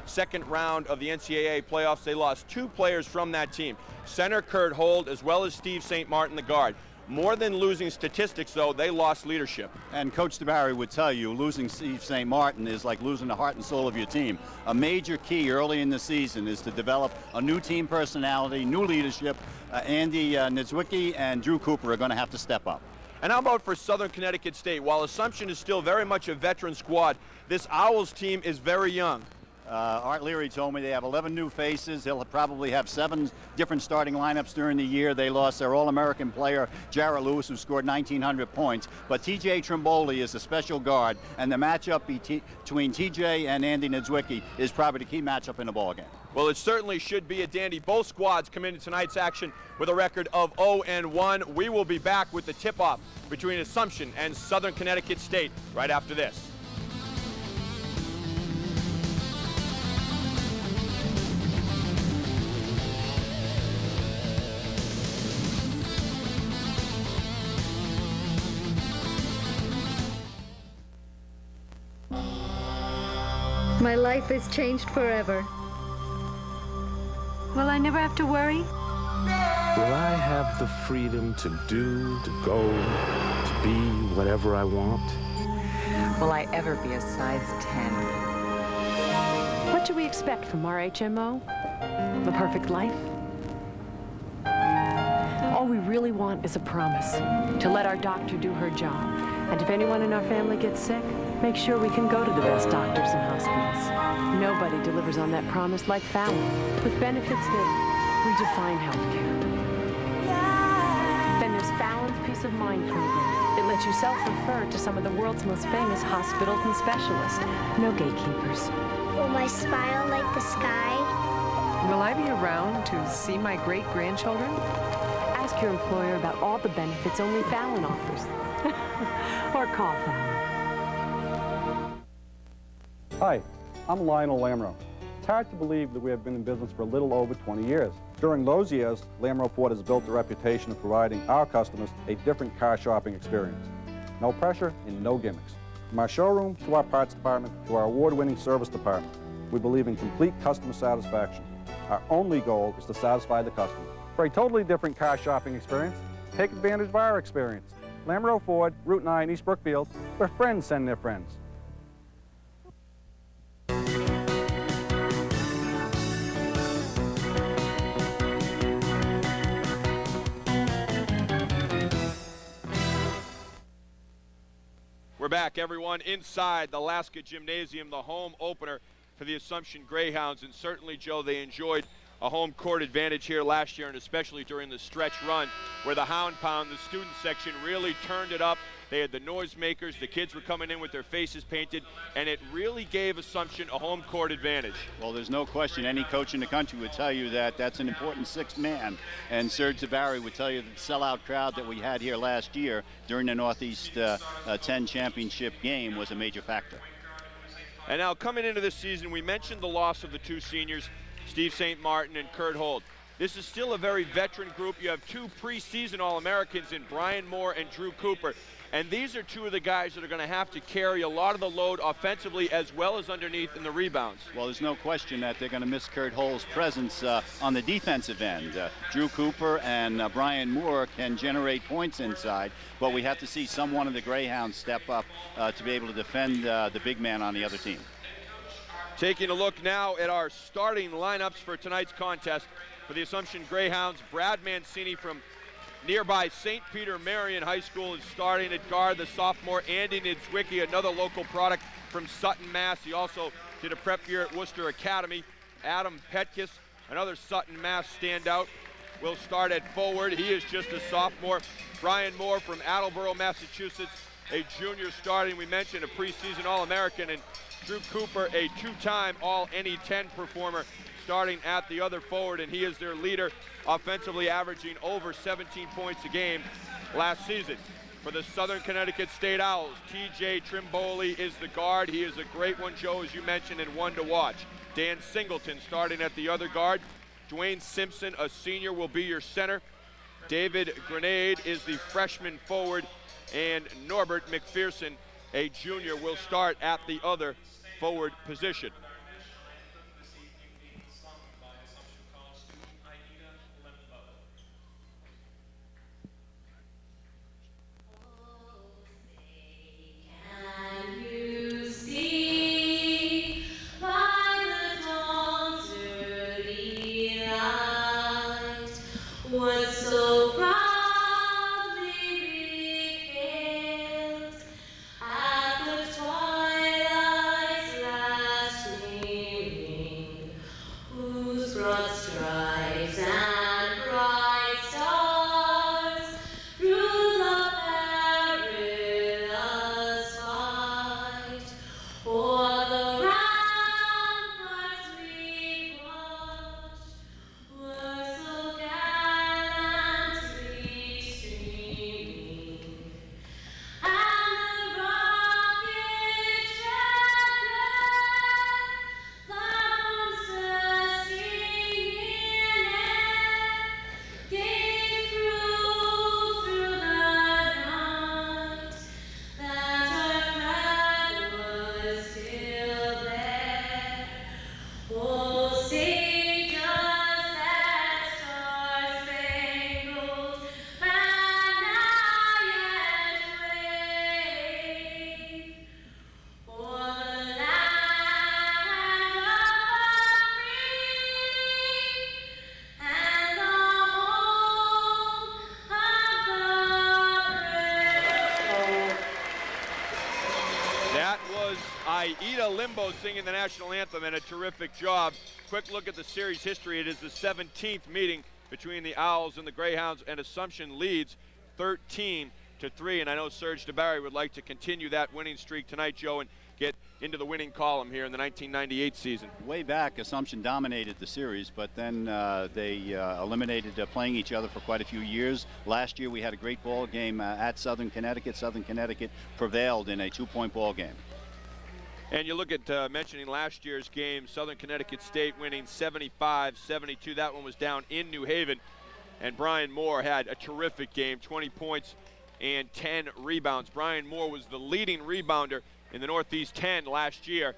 second round of the NCAA playoffs. They lost 2 players from that team, center Kurt Holt as well as Steve St. Martin, the guard. More than losing statistics, though, they lost leadership. And Coach DeBarry would tell you losing Steve St. Martin is like losing the heart and soul of your team. A major key early in the season is to develop a new team personality, new leadership. Andy Niedzwiecki and Drew Cooper are going to have to step up. And how about for Southern Connecticut State? While Assumption is still very much a veteran squad, this Owls team is very young. Art Leary told me they have 11 new faces. They'll probably have 7 different starting lineups during the year. They lost their All-American player, Jarrett Lewis, who scored 1,900 points. But T.J. Trimboli is a special guard, and the matchup between T.J. and Andy Niedzwiecki is probably the key matchup in the ballgame. Well, it certainly should be a dandy. Both squads come into tonight's action with a record of 0-1. We will be back with the tip-off between Assumption and Southern Connecticut State right after this. My life has changed forever. Will I never have to worry? Will I have the freedom to do, to go, to be whatever I want? Will I ever be a size 10? What do we expect from our HMO? The perfect life? All we really want is a promise to let our doctor do her job. And if anyone in our family gets sick, make sure we can go to the best doctors and hospitals. Nobody delivers on that promise like Fallon, with benefits that redefine healthcare. Then there's Fallon's Peace of Mind program. It lets you self-refer to some of the world's most famous hospitals and specialists. No gatekeepers. Will my smile light the sky? Will I be around to see my great-grandchildren? Ask your employer about all the benefits only Fallon offers. Or call Fallon. Hi, I'm Lionel Lamro. It's hard to believe that we have been in business for a little over 20 years. During those years, Lamro Ford has built a reputation of providing our customers a different car shopping experience. No pressure and no gimmicks. From our showroom to our parts department to our award-winning service department, we believe in complete customer satisfaction. Our only goal is to satisfy the customer. For a totally different car shopping experience, take advantage of our experience. Lamro Ford, Route 9, East Brookfield, where friends send their friends. We're back, everyone, inside the Alaska Gymnasium, the home opener for the Assumption Greyhounds. And certainly, Joe, they enjoyed a home court advantage here last year, and especially during the stretch run where the Hound Pound, the student section, really turned it up. They had the noisemakers, the kids were coming in with their faces painted, and it really gave Assumption a home court advantage. Well, there's no question any coach in the country would tell you that that's an important 6th man. And Serge Tabari would tell you that the sellout crowd that we had here last year during the Northeast 10 championship game was a major factor. And now coming into this season, we mentioned the loss of the 2 seniors, Steve St. Martin and Kurt Holt. This is still a very veteran group. You have 2 preseason All-Americans in Brian Moore and Drew Cooper. And these are 2 of the guys that are going to have to carry a lot of the load offensively as well as underneath in the rebounds. Well, there's no question that they're going to miss Kurt Holt's presence on the defensive end. Drew Cooper and Brian Moore can generate points inside, but we have to see someone of the Greyhounds step up to be able to defend the big man on the other team. Taking a look now at our starting lineups for tonight's contest. For the Assumption Greyhounds, Brad Mancini from nearby St. Peter Marion High School is starting at guard. The sophomore Andy Niedzwiecki, another local product from Sutton, Mass. He also did a prep year at Worcester Academy. Adam Petkis, another Sutton, Mass standout, will start at forward. He is just a sophomore. Brian Moore from Attleboro, Massachusetts, a junior starting. We mentioned a preseason All-American, and Drew Cooper, a 2-time All-NE10 performer, starting at the other forward, and he is their leader, offensively averaging over 17 points a game last season. For the Southern Connecticut State Owls, T.J. Trimboli is the guard. He is a great one, Joe, as you mentioned, and one to watch. Dan Singleton starting at the other guard. Dwayne Simpson, a senior, will be your center. David Grenade is the freshman forward, and Norbert McPherson, a junior, will start at the other forward position. That was Aida Limbo singing the national anthem, and a terrific job. Quick look at the series history. It is the 17th meeting between the Owls and the Greyhounds, and Assumption leads 13-3. And I know Serge DeBarry would like to continue that winning streak tonight, Joe, and get into the winning column here in the 1998 season. Way back, Assumption dominated the series, but then they eliminated playing each other for quite a few years. Last year we had a great ball game at Southern Connecticut. Southern Connecticut prevailed in a 2-point ball game. And you look at mentioning last year's game, Southern Connecticut State winning 75-72. That one was down in New Haven. And Brian Moore had a terrific game, 20 points and 10 rebounds. Brian Moore was the leading rebounder in the Northeast 10 last year,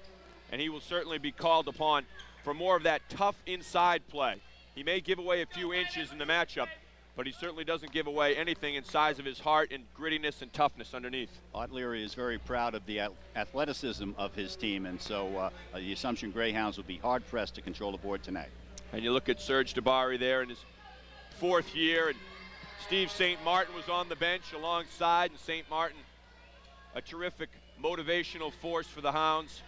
and he will certainly be called upon for more of that tough inside play. He may give away a few inches in the matchup, but he certainly doesn't give away anything in size of his heart and grittiness and toughness underneath. Art Leary is very proud of the athleticism of his team, and so the Assumption Greyhounds will be hard-pressed to control the board tonight. And you look at Serge DeBarry there in his 4th year, and Steve St. Martin was on the bench alongside, and St. Martin, a terrific motivational force for the Hounds,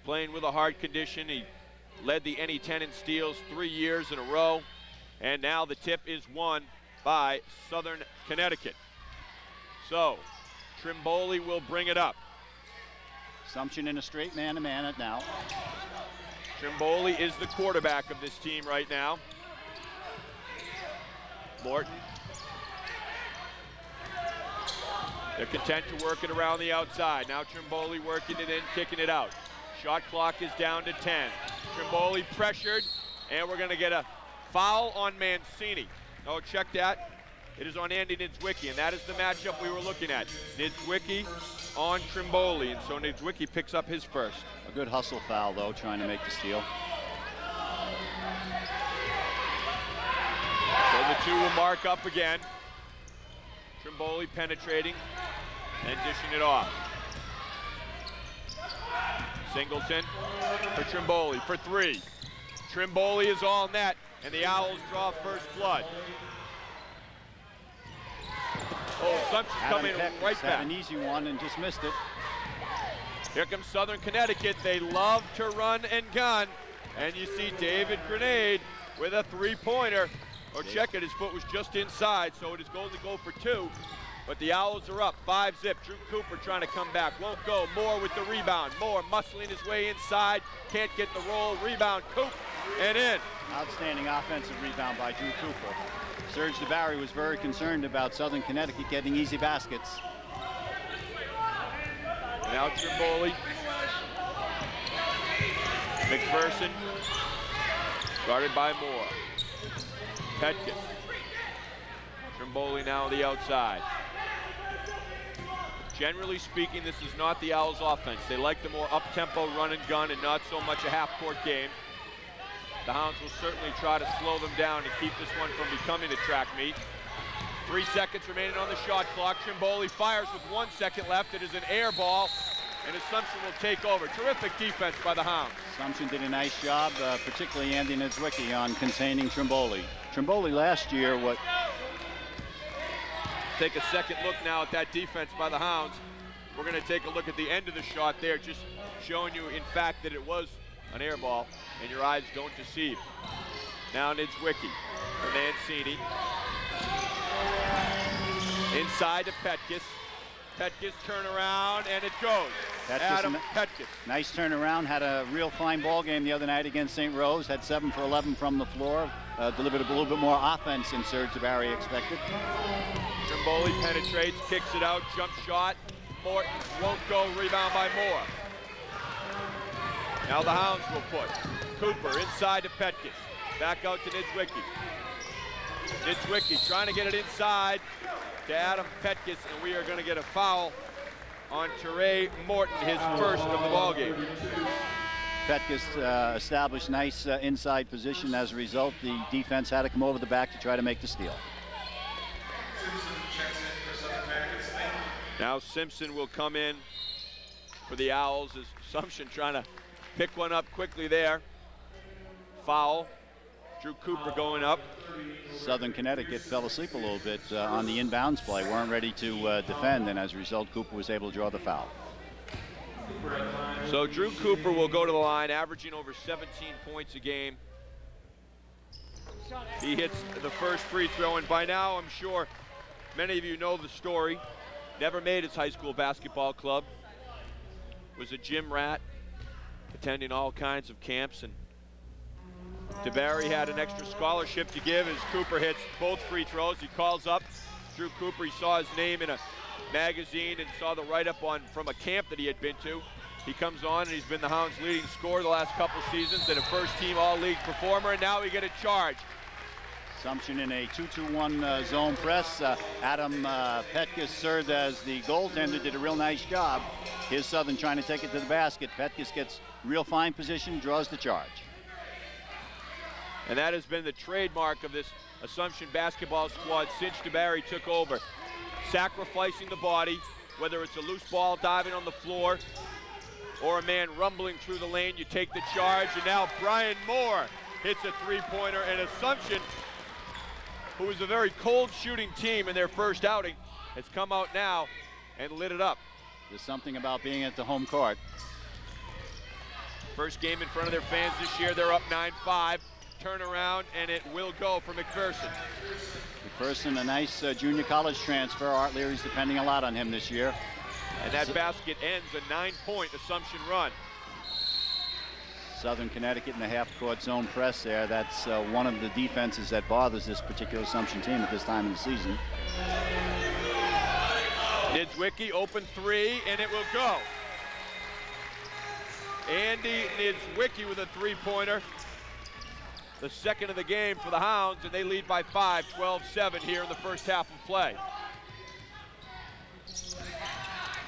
playing with a hard condition. He led the NE10 in steals 3 years in a row, and now the tip is won by Southern Connecticut. So Trimboli will bring it up. Assumption in a straight man-to-man it now. Trimboli is the quarterback of this team right now. Morton. They're content to work it around the outside. Now Trimboli working it in, kicking it out. Shot clock is down to 10. Trimboli pressured, and we're going to get a foul on Mancini. Oh, check that. It is on Andy Niedzwiecki, and that is the matchup we were looking at. Niedzwiecki on Trimboli, and so Niedzwiecki picks up his first. A good hustle foul, though, trying to make the steal. So the two will mark up again. Trimboli penetrating and dishing it off. Singleton for Trimboli for 3. Trimboli is all net, and the Owls draw first blood. Oh, Assumption coming right back. Had an easy one and just missed it. Here comes Southern Connecticut. They love to run and gun, and you see David Grenade with a 3-pointer. Oh, check it, his foot was just inside, so it is going to go for 2. But the Owls are up, 5-zip. Drew Cooper trying to come back, won't go. Moore with the rebound. Moore muscling his way inside, can't get the roll. Rebound, Coop, and in. Outstanding offensive rebound by Drew Cooper. Serge DeBarry was very concerned about Southern Connecticut getting easy baskets. Now Trimboli. McPherson, guarded by Moore. Petkins. Trimboli now on the outside. Generally speaking, this is not the Owls' offense. They like the more up-tempo run and gun and not so much a half-court game. The Hounds will certainly try to slow them down and keep this one from becoming a track meet. 3 seconds remaining on the shot clock. Trimboli fires with 1 second left. It is an air ball, and Assumption will take over. Terrific defense by the Hounds. Assumption did a nice job, particularly Andy Niedzwiecki, on containing Trimboli. Trimboli last year, Take a second look now at that defense by the Hounds. We're going to take a look at the end of the shot there, just showing you, in fact, that it was an air ball, and your eyes don't deceive. Now Niedzwiecki for Mancini. Inside to Petkis. Petkis turn around, and it goes. Adam Petkis. Nice turnaround. Had a real fine ball game the other night against St. Rose. Had 7 for 11 from the floor. Delivered a little bit more offense than Serge DeBarry expected. Trimboli penetrates, kicks it out, jump shot. Morton won't go, rebound by Moore. Now the Hounds will put Cooper inside to Petkis. Back out to Niedzwiecki. Niedzwiecki trying to get it inside to Adam Petkis, and we are going to get a foul on Teray Morton, his first of the ball game. Petkis established nice inside position. As a result, the defense had to come over the back to try to make the steal. Now Simpson will come in for the Owls as Assumption trying to pick one up quickly there. Foul. Drew Cooper going up. Southern Connecticut fell asleep a little bit on the inbounds play. Weren't ready to defend, and as a result, Cooper was able to draw the foul. So Drew Cooper will go to the line, averaging over 17 points a game. He hits the first free throw, and by now I'm sure many of you know the story. Never made his high school basketball club. Was a gym rat, attending all kinds of camps, and DeBarry had an extra scholarship to give as Cooper hits both free throws. He calls up Drew Cooper. He saw his name in a magazine and saw the write-up from a camp that he had been to. He comes on and he's been the Hounds' leading scorer the last couple seasons and a first-team all-league performer, and now we get a charge. Assumption in a 2-2-1 zone press. Adam Petkus served as the goaltender, did a real nice job. Here's Southern trying to take it to the basket. Petkus gets real fine position, draws the charge. And that has been the trademark of this Assumption basketball squad since DeBarry took over. Sacrificing the body, whether it's a loose ball diving on the floor or a man rumbling through the lane, you take the charge. And now Brian Moore hits a three-pointer, and Assumption, who was a very cold shooting team in their first outing, has come out now and lit it up. There's something about being at the home court. First game in front of their fans this year. They're up 9-5. Turn around, and it will go for McPherson. McPherson, a nice junior college transfer. Art Leary's depending a lot on him this year. And that basket ends a 9-point Assumption run. Southern Connecticut in the half-court zone press there. That's one of the defenses that bothers this particular Assumption team at this time of the season. Niedzwiecki, open three, and it will go. Andy Niedzwiecki with a three-pointer. The second of the game for the Hounds, and they lead by 5, 12-7 here in the first half of play.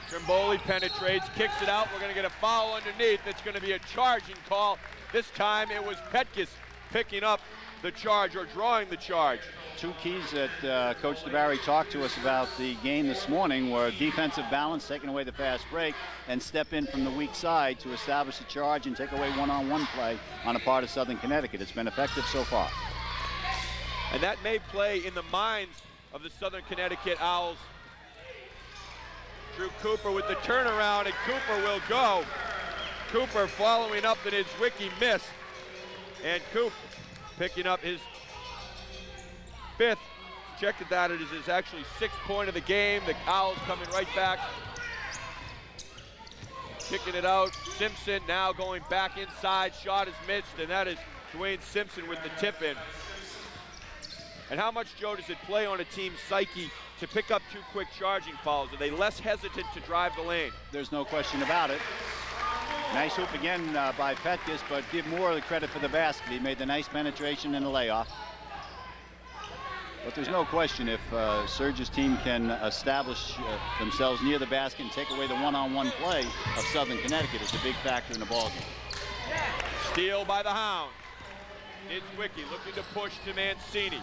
Trimboli penetrates, kicks it out. We're going to get a foul underneath. It's going to be a charging call. This time it was Petkus picking up the charge, or drawing the charge. Two keys that Coach DeBarry talked to us about the game this morning were defensive balance, taking away the fast break, and step in from the weak side to establish a charge and take away one-on-one play on a part of Southern Connecticut. It's been effective so far. And that may play in the minds of the Southern Connecticut Owls. Drew Cooper with the turnaround, and Cooper will go. Cooper following up the Niedzwiecki miss, and Cooper picking up his fifth. Checked that, it is his actually 6th point of the game. The Owls coming right back. Kicking it out. Simpson now going back inside. Shot is missed, and that is Dwayne Simpson with the tip in. And how much, Joe, does it play on a team's psyche to pick up 2 quick charging fouls? Are they less hesitant to drive the lane? There's no question about it. Nice hoop again by Petkus, but give more of the credit for the basket. He made the nice penetration and the layoff. But there's no question if Surge's team can establish themselves near the basket and take away the one-on-one play of Southern Connecticut, it's a big factor in the ballgame. Steal by the Hounds. Niedzwiecki looking to push to Mancini.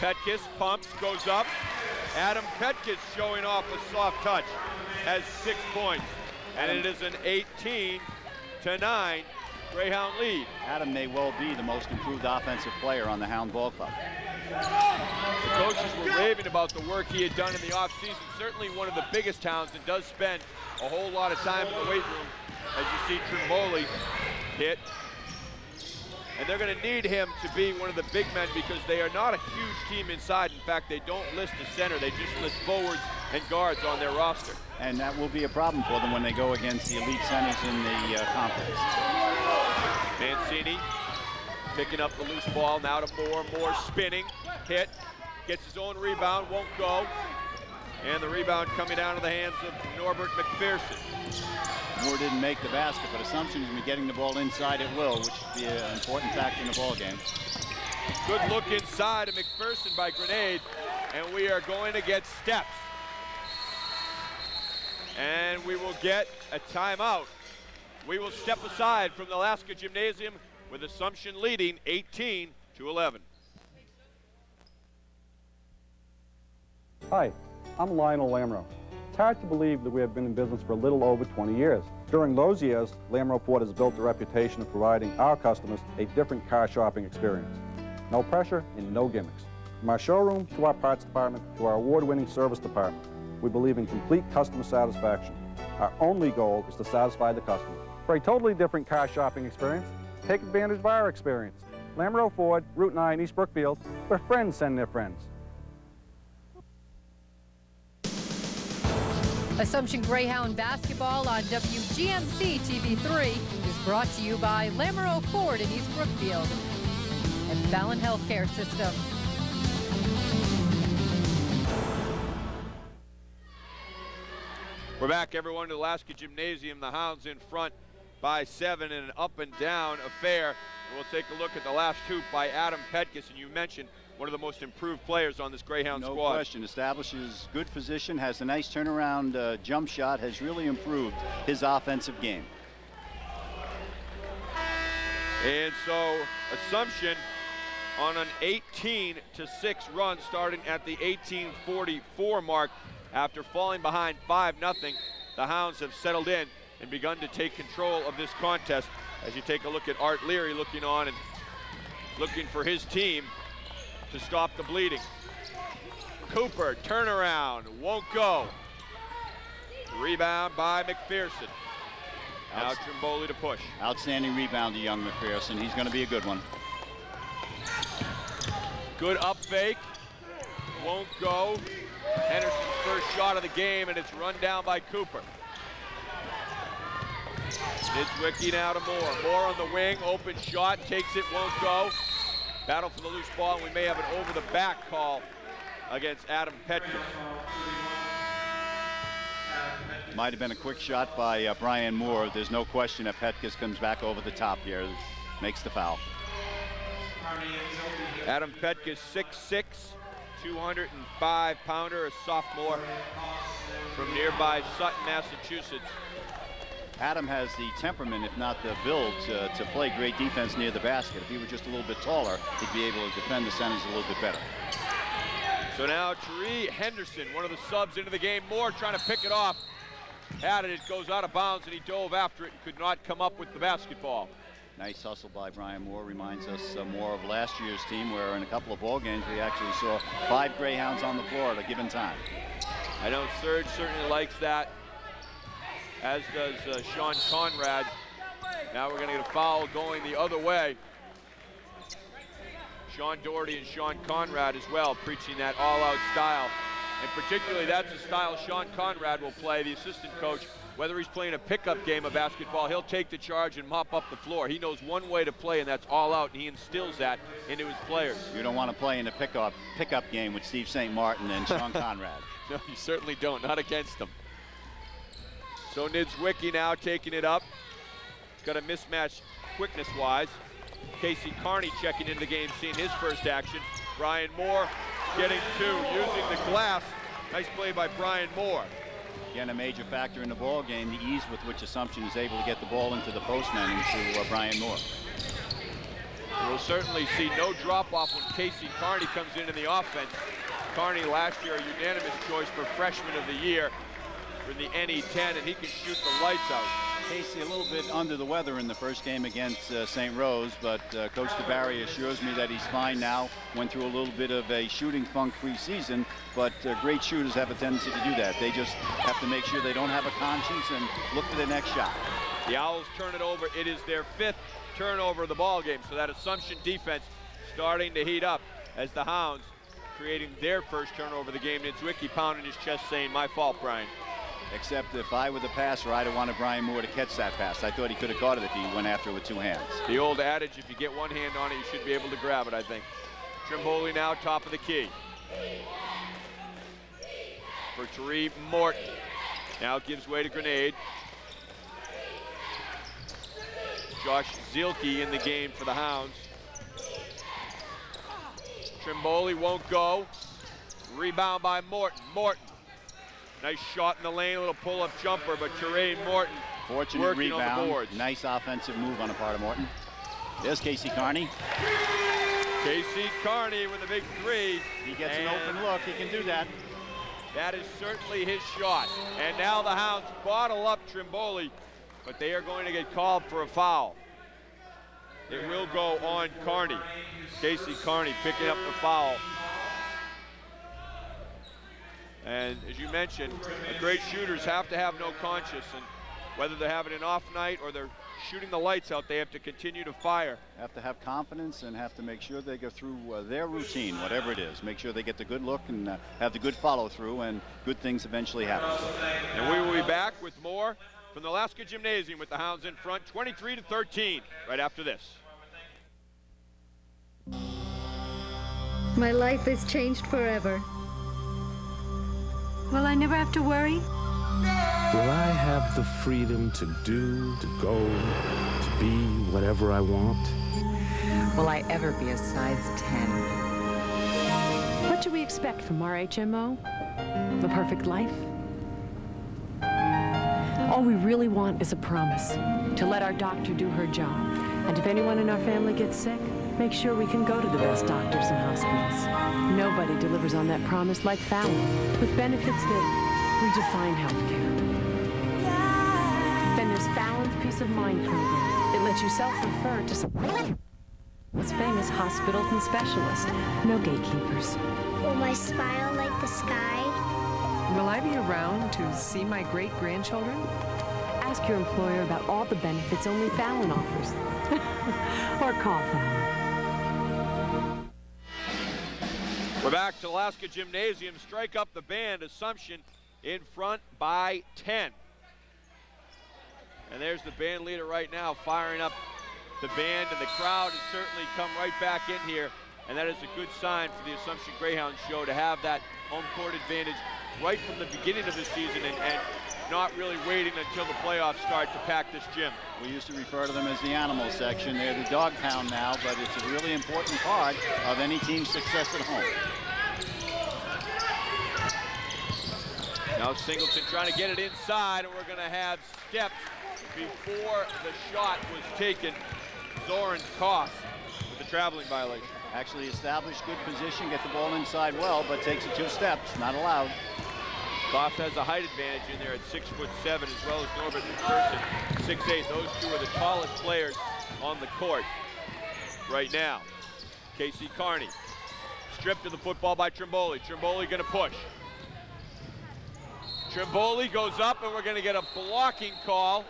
Petkus pumps, goes up. Adam Petkus showing off a soft touch, has 6 points, and it is an 18-9 Greyhound lead. Adam may well be the most improved offensive player on the Hound Ball Club. The coaches were raving about the work he had done in the offseason. Certainly one of the biggest Hounds, and does spend a whole lot of time in the weight room, as you see Trimboli hit. And they're going to need him to be one of the big men because they are not a huge team inside. In fact, they don't list a center. They just list forwards and guards on their roster. And that will be a problem for them when they go against the elite centers in the conference. Mancini picking up the loose ball now to Moore. Moore spinning, hit, gets his own rebound, won't go. And the rebound coming down to the hands of Norbert McPherson. Moore didn't make the basket, but Assumption is getting the ball inside at will, which would be an important factor in the ball game. Good look inside of McPherson by Grenade, and we are going to get steps. And we will get a timeout. We will step aside from the Alaska Gymnasium with Assumption leading 18-11. Hi, I'm Lionel Lamro. It's hard to believe that we have been in business for a little over 20 years. During those years, Lamro Ford has built a reputation of providing our customers a different car shopping experience. No pressure and no gimmicks. From our showroom to our parts department to our award-winning service department, We believe in complete customer satisfaction. Our only goal is to satisfy the customer. For a totally different car shopping experience, take advantage of our experience. Lamoureux Ford, Route 9, East Brookfield, where friends send their friends. Assumption Greyhound basketball on WGMC TV3 is brought to you by Lamoureux Ford in East Brookfield and Fallon Healthcare System. We're back, everyone, to Alaska Gymnasium. The Hounds in front by 7 in an up-and-down affair. We'll take a look at the last hoop by Adam Petkus, and you mentioned one of the most improved players on this Greyhound squad. No question. Establishes good position, has a nice turnaround jump shot, has really improved his offensive game. And so Assumption on an 18-6 run starting at the 18:44 mark. After falling behind 5-0, the Hounds have settled in and begun to take control of this contest. As you take a look at Art Leary looking on and looking for his team to stop the bleeding. Cooper, turnaround, won't go. Rebound by McPherson. Now Trimboli to push. Outstanding rebound to young McPherson. He's going to be a good one. Good up fake. Won't go. Henderson's first shot of the game, and it's run down by Cooper. Niedzwiecki now to Moore. Moore on the wing, open shot, takes it, won't go. Battle for the loose ball, and we may have an over-the-back call against Adam Petkus. Might have been a quick shot by Brian Moore. There's no question that Petkus comes back over the top here, makes the foul. Adam Petkus, 6'6", 205-pounder, a sophomore from nearby Sutton, Massachusetts. Adam has the temperament, if not the build, to play great defense near the basket. If he were just a little bit taller, he'd be able to defend the centers a little bit better. So now Tariq Henderson, one of the subs into the game. Moore trying to pick it off. Had it, it goes out of bounds, and he dove after it and could not come up with the basketball. Nice hustle by Brian Moore. Reminds us more of last year's team, where in a couple of ball games we actually saw 5 Greyhounds on the floor at a given time. I know Serge certainly likes that, as does Sean Conrad. Now we're going to get a foul going the other way. Sean Doherty and Sean Conrad as well, preaching that all-out style. And particularly that's the style Sean Conrad will play, the assistant coach. Whether he's playing a pickup game of basketball, he'll take the charge and mop up the floor. He knows one way to play, and that's all out, and he instills that into his players. You don't want to play in a pickup game with Steve St. Martin and Sean Conrad. No, you certainly don't, not against them. So Niedzwiecki now taking it up. Got a mismatch quickness-wise. Casey Carney checking into the game, seeing his first action. Brian Moore getting 2, using the glass. Nice play by Brian Moore. Again, a major factor in the ball game, the ease with which Assumption is able to get the ball into the postman and to Brian Moore. We'll certainly see no drop-off when Casey Carney comes in the offense. Carney last year a unanimous choice for freshman of the year for the NE10, and he can shoot the lights out. Casey a little bit under the weather in the first game against St. Rose, but Coach DeBarry assures me that he's fine now. Went through a little bit of a shooting funk pre-season, but great shooters have a tendency to do that. They just have to make sure they don't have a conscience and look for the next shot. The Owls turn it over. It is their 5th turnover of the ball game, so that Assumption defense starting to heat up as the Hounds creating their first turnover of the game. Niedzwiecki pounding his chest saying, "My fault, Brian." Except if I were the passer, I'd have wanted Brian Moore to catch that pass. I thought he could have caught it if he went after it with 2 hands. The old adage, if you get one hand on it, you should be able to grab it, I think. Trimboli now top of the key. For Tariq Morton. Now gives way to Grenade. Josh Zielke in the game for the Hounds. Trimboli won't go. Rebound by Morton. Morton. Nice shot in the lane, a little pull-up jumper, but Tariq Morton fortunate working rebound. on the boards. Nice offensive move on the part of Morton. There's Casey Carney. Casey Carney with a big 3. He gets an open look. He can do that. That is certainly his shot. And now the Hounds bottle up Trimboli, but they are going to get called for a foul. It will go on Carney. Casey Carney picking up the foul. And as you mentioned, great shooters have to have no conscience, and whether they're having an off night or they're shooting the lights out, they have to continue to fire. Have to have confidence and have to make sure they go through their routine, whatever it is. Make sure they get the good look and have the good follow through, and good things eventually happen. And we will be back with more from the Alaska Gymnasium with the Hounds in front, 23-13, right after this. My life has changed forever. Will I never have to worry? Will I have the freedom to do, to go, to be whatever I want? Will I ever be a size 10? What do we expect from our HMO? The perfect life? All we really want is a promise to let our doctor do her job. And if anyone in our family gets sick, make sure we can go to the best doctors and hospitals. Nobody delivers on that promise like Fallon, with benefits that redefine healthcare. Then there's Fallon's Peace of Mind program. It lets you self-refer to some famous hospitals and specialists. No gatekeepers. Will my smile like the sky? Will I be around to see my great-grandchildren? Ask your employer about all the benefits only Fallon offers. Or call Fallon. We're back to Alaska Gymnasium. Strike up the band. Assumption in front by 10. And there's the band leader right now firing up the band, and the crowd has certainly come right back in here. And that is a good sign for the Assumption Greyhounds show to have that home court advantage right from the beginning of the season and not really waiting until the playoffs start to pack this gym. We used to refer to them as the animal section. They're the dog pound now, but it's a really important part of any team's success at home. Now Singleton trying to get it inside, and we're going to have steps before the shot was taken. Zoran Koss with the traveling violation. Actually established good position, get the ball inside well, but takes it 2 steps, not allowed. Koss has a height advantage in there at 6'7", as well as Norbert McPherson, 6'8". Those two are the tallest players on the court right now. Casey Carney stripped of the football by Trimboli. Trimboli going to push. Trimboli goes up, and we're going to get a blocking call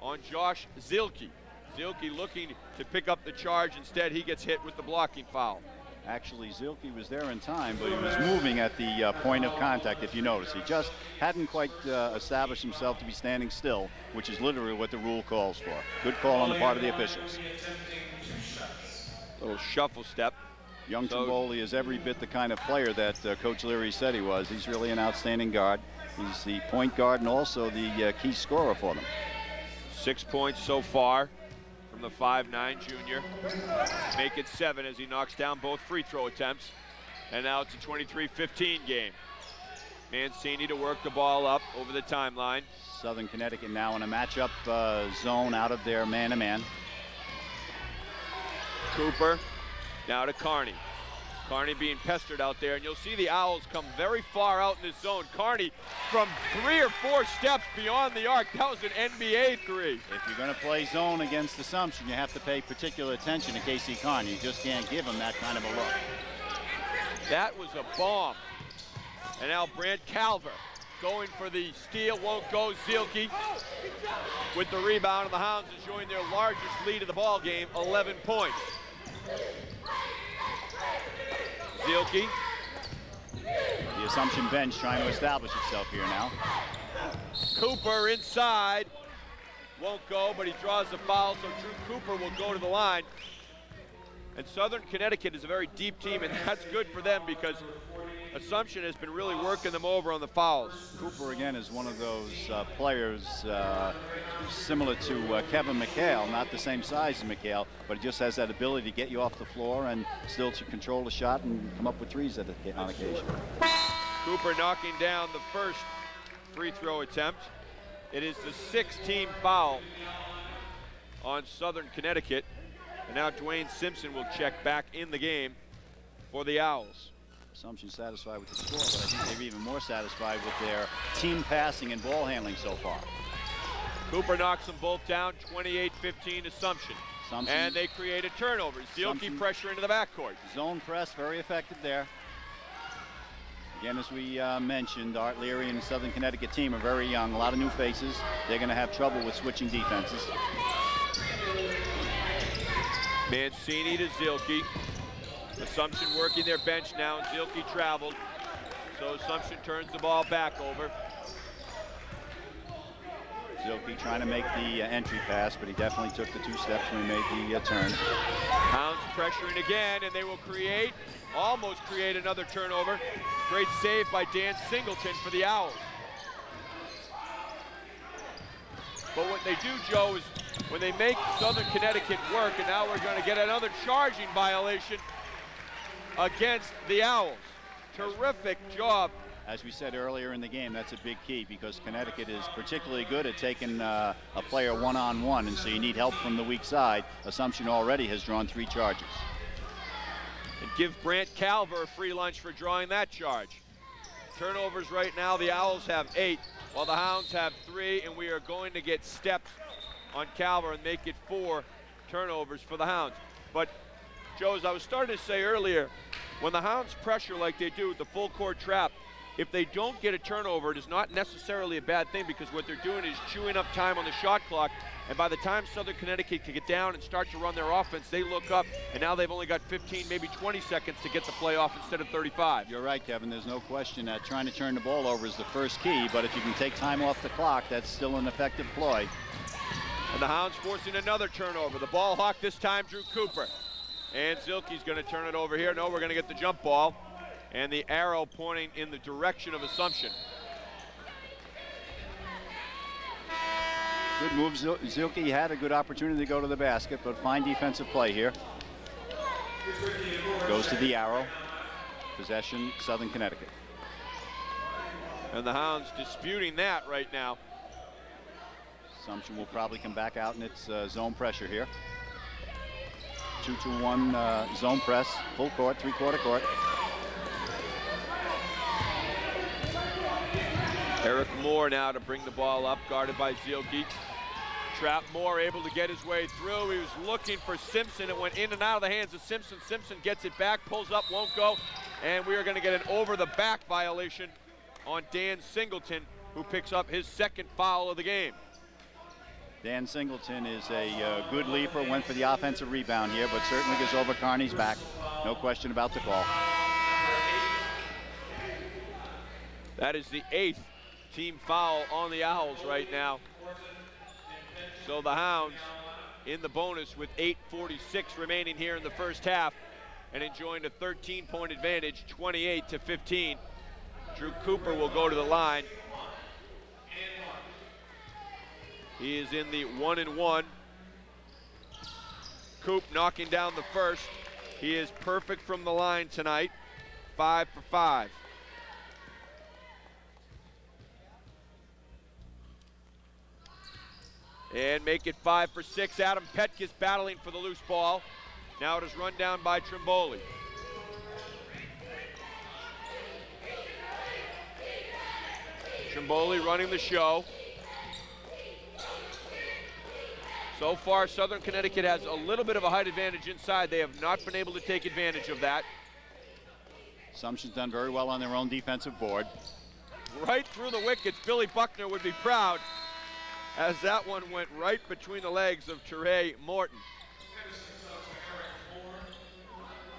on Josh Zielke. Zielke looking to pick up the charge. Instead, he gets hit with the blocking foul. Actually, Zielke was there in time, but he was moving at the point of contact, if you notice. He just hadn't quite established himself to be standing still, which is literally what the rule calls for. Good call on the part of the officials. Little shuffle step. Young Trimboli is every bit the kind of player that Coach Leary said he was. He's really an outstanding guard. He's the point guard and also the key scorer for them. 6 points so far from the 5'9" junior. Make it 7 as he knocks down both free throw attempts. And now it's a 23-15 game. Mancini to work the ball up over the timeline. Southern Connecticut now in a matchup zone out of their man-to-man. Cooper now to Carney. Carney being pestered out there, and you'll see the Owls come very far out in this zone. Carney from 3 or 4 steps beyond the arc. That was an NBA 3. If you're going to play zone against Assumption, you have to pay particular attention to Casey Carney. You just can't give him that kind of a look. That was a bomb. And now Brant Calver going for the steal, won't go. Zielke with the rebound, and the Hounds enjoying their largest lead of the ball game, 11 points. Zielke. The Assumption bench trying to establish itself here now. Cooper inside. Won't go, but he draws the foul, so Drew Cooper will go to the line. And Southern Connecticut is a very deep team, and that's good for them because Assumption has been really working them over on the fouls. Cooper, again, is one of those players similar to Kevin McHale, not the same size as McHale, but he just has that ability to get you off the floor and still to control the shot and come up with threes on occasion. Cooper knocking down the first free throw attempt. It is the 6th team foul on Southern Connecticut. And now Dwayne Simpson will check back in the game for the Owls. Assumption satisfied with the score, but I think they're even more satisfied with their team passing and ball handling so far. Cooper knocks them both down, 28-15 Assumption. And they create a turnover. Zielke pressure into the backcourt. Zone press, very effective there. Again, as we mentioned, Art Leary and the Southern Connecticut team are very young. A lot of new faces. They're going to have trouble with switching defenses. Mancini to Zielke. Assumption working their bench now, and Zielke traveled. So Assumption turns the ball back over. Zielke trying to make the entry pass, but he definitely took the 2 steps when he made the turn. Hounds pressuring again, and they will almost create another turnover. Great save by Dan Singleton for the Owls. But what they do, Joe, is when they make Southern Connecticut work, and now we're going to get another charging violation against the Owls. Terrific job. As we said earlier in the game, that's a big key because Connecticut is particularly good at taking a player one-on-one, and so you need help from the weak side. Assumption already has drawn 3 charges. And give Brant Calver a free lunch for drawing that charge. Turnovers right now, the Owls have 8, while the Hounds have 3, and we are going to get steps on Calver and make it 4 turnovers for the Hounds. But, Joe, as I was starting to say earlier, when the Hounds pressure like they do with the full court trap, if they don't get a turnover, it is not necessarily a bad thing because what they're doing is chewing up time on the shot clock. And by the time Southern Connecticut can get down and start to run their offense, they look up, and now they've only got 15, maybe 20 seconds to get the play off instead of 35. You're right, Kevin. There's no question that trying to turn the ball over is the first key, but if you can take time off the clock, that's still an effective ploy. And the Hounds forcing another turnover. The ball hawk this time, Drew Cooper. And Zielke's going to turn it over here. No, we're going to get the jump ball. And the arrow pointing in the direction of Assumption. Good move. Zielke had a good opportunity to go to the basket, but fine defensive play here. Goes to the arrow. Possession, Southern Connecticut. And the Hounds disputing that right now. Assumption will probably come back out in its zone pressure here. 2-2-1 zone press, full court, 3-quarter court. Eric Moore now to bring the ball up, guarded by Zielke. Trap Moore able to get his way through. He was looking for Simpson. It went in and out of the hands of Simpson. Simpson gets it back, pulls up, won't go. And we are going to get an over-the-back violation on Dan Singleton, who picks up his 2nd foul of the game. Dan Singleton is a good leaper, went for the offensive rebound here, but certainly gets over Carney's back. No question about the call. That is the 8th team foul on the Owls right now. So the Hounds in the bonus with 8:46 remaining here in the first half and enjoying a 13-point advantage, 28-15. Drew Cooper will go to the line. He is in the 1-and-1. Coop knocking down the first. He is perfect from the line tonight, 5 for 5. And make it 5 for 6. Adam Petkus battling for the loose ball. Now it is run down by Trimboli. Trimboli running the show. So far, Southern Connecticut has a little bit of a height advantage inside. They have not been able to take advantage of that. Assumption's done very well on their own defensive board. Right through the wickets. Billy Buckner would be proud, as that one went right between the legs of Teray Morton.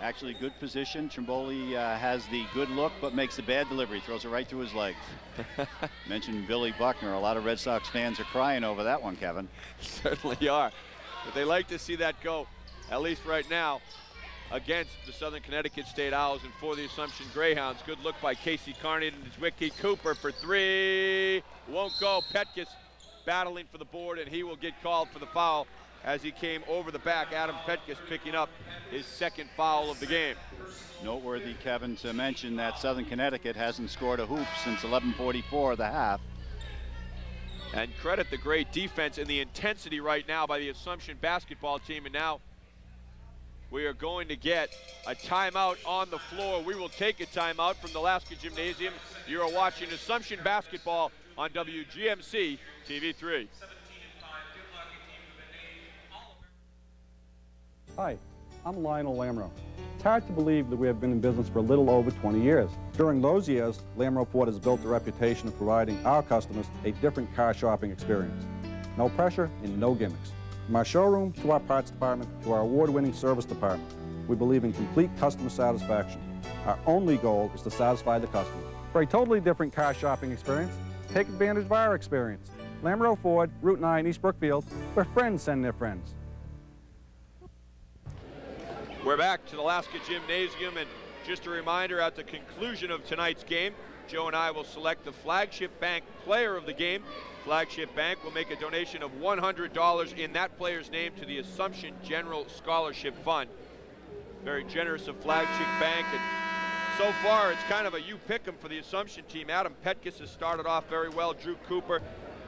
Actually, good position. Trimboli has the good look, but makes a bad delivery. Throws it right through his legs. Mentioned Billy Buckner. A lot of Red Sox fans are crying over that one, Kevin. Certainly are. But they like to see that go, at least right now, against the Southern Connecticut State Owls and for the Assumption Greyhounds. Good look by Casey Carney and Zwicky. Cooper for 3. Won't go. Petkus battling for the board, and he will get called for the foul as he came over the back. Adam Petkus picking up his 2nd foul of the game. Noteworthy, Kevin, to mention that Southern Connecticut hasn't scored a hoop since 11:44 of the half. And credit the great defense and the intensity right now by the Assumption basketball team. And now we are going to get a timeout on the floor. We will take a timeout from the Alaska Gymnasium. You are watching Assumption basketball on WGMC TV3. Hi, I'm Lionel Lamro. It's hard to believe that we have been in business for a little over 20 years. During those years, Lamro Ford has built a reputation of providing our customers a different car shopping experience. No pressure and no gimmicks. From our showroom to our parts department to our award-winning service department, we believe in complete customer satisfaction. Our only goal is to satisfy the customer. For a totally different car shopping experience, take advantage of our experience. Lamro Ford, Route 9, East Brookfield, where friends send their friends. We're back to the Alaska Gymnasium, and just a reminder, at the conclusion of tonight's game, Joe and I will select the Flagship Bank player of the game. Flagship Bank will make a donation of $100 in that player's name to the Assumption General Scholarship Fund. Very generous of Flagship Bank, and so far it's kind of a you pick 'em for the Assumption team. Adam Petkus has started off very well. Drew Cooper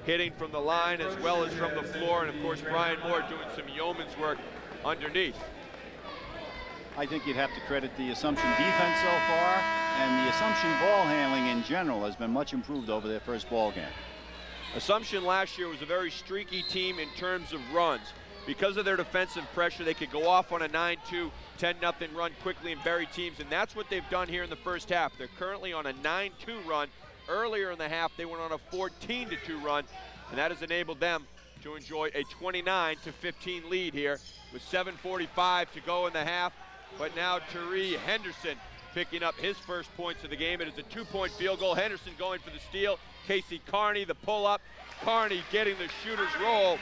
hitting from the line as well as from the floor, and of course Brian Moore doing some yeoman's work underneath. I think you'd have to credit the Assumption defense so far, and the Assumption ball handling in general has been much improved over their first ball game. Assumption last year was a very streaky team in terms of runs. Because of their defensive pressure, they could go off on a 9-2, 10-0 run quickly and bury teams, and that's what they've done here in the first half. They're currently on a 9-2 run. Earlier in the half, they went on a 14-2 run, and that has enabled them to enjoy a 29-15 lead here with 7:45 to go in the half. But now Tyree Henderson picking up his first points of the game. It is a 2-point field goal. Henderson going for the steal. Casey Carney, the pull-up. Carney getting the shooter's roll.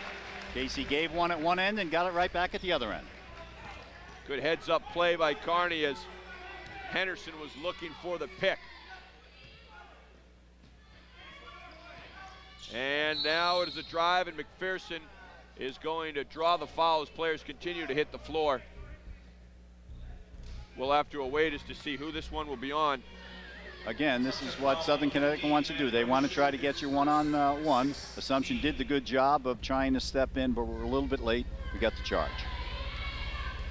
Casey gave one at one end and got it right back at the other end. Good heads-up play by Carney as Henderson was looking for the pick. And now it is a drive, and McPherson is going to draw the foul as players continue to hit the floor. We'll have to await as to see who this one will be on. Again, this is what Southern Connecticut wants to do. They want to try to get you one-on-one. Assumption did the good job of trying to step in, but we're a little bit late. We got the charge.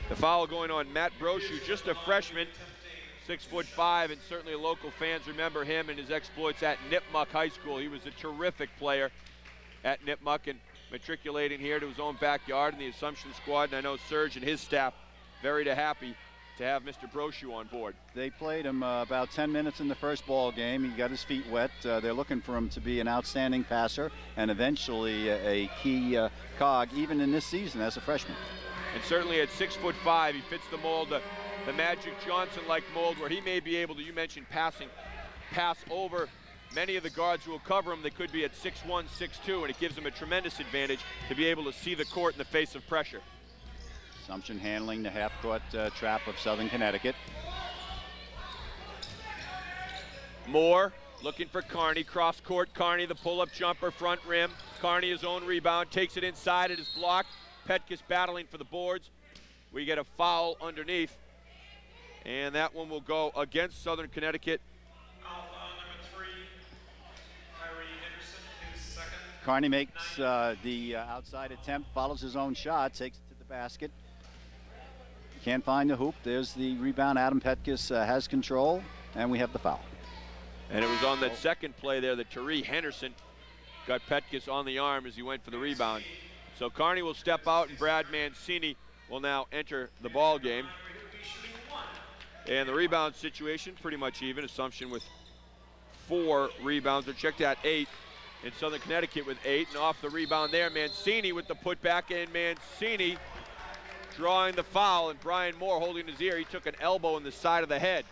The foul going on Matt Brochu, just a freshman, 6'5", and certainly local fans remember him and his exploits at Nipmuc High School. He was a terrific player at Nipmuc and matriculating here to his own backyard in the Assumption squad, and I know Serge and his staff very happy to have Mr. Brochu on board. They played him about 10 minutes in the first ball game. He got his feet wet. They're looking for him to be an outstanding passer and eventually a key cog even in this season as a freshman. And certainly at 6'5", he fits the mold, the Magic Johnson-like mold, where he may be able to, you mentioned passing, pass over many of the guards who will cover him. They could be at 6'1", 6'2", and it gives him a tremendous advantage to be able to see the court in the face of pressure. Assumption handling the half-court trap of Southern Connecticut. Moore looking for Carney, cross court. Carney, the pull-up jumper, front rim. Carney, his own rebound, takes it inside. It is blocked. Petkus battling for the boards. We get a foul underneath, and that one will go against Southern Connecticut. Carney makes the outside attempt, follows his own shot, takes it to the basket. Can't find the hoop. There's the rebound. Adam Petkus has control, and we have the foul. And it was on that second play there that Tyree Henderson got Petkus on the arm as he went for the rebound. So Carney will step out, and Brad Mancini will now enter the ball game. And the rebound situation pretty much even. Assumption with 4 rebounds. They're checked at 8. In Southern Connecticut with 8, and off the rebound there, Mancini with the putback, and Mancini drawing the foul, and Brian Moore holding his ear. He took an elbow in the side of the head.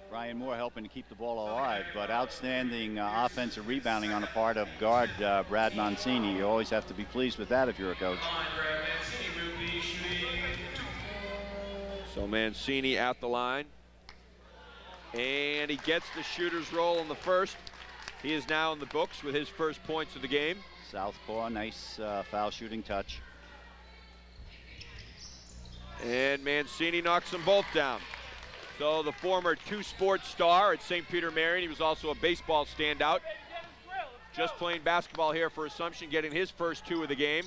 Brian Moore helping to keep the ball alive, but outstanding offensive rebounding on the part of guard Brad Mancini. You always have to be pleased with that if you're a coach. So Mancini at the line, and he gets the shooter's roll in the first. He is now in the books with his first points of the game. Southpaw, nice foul shooting touch. And Mancini knocks them both down. So the former 2-sport star at St. Peter Marian, he was also a baseball standout. Just playing basketball here for Assumption, getting his first 2 of the game.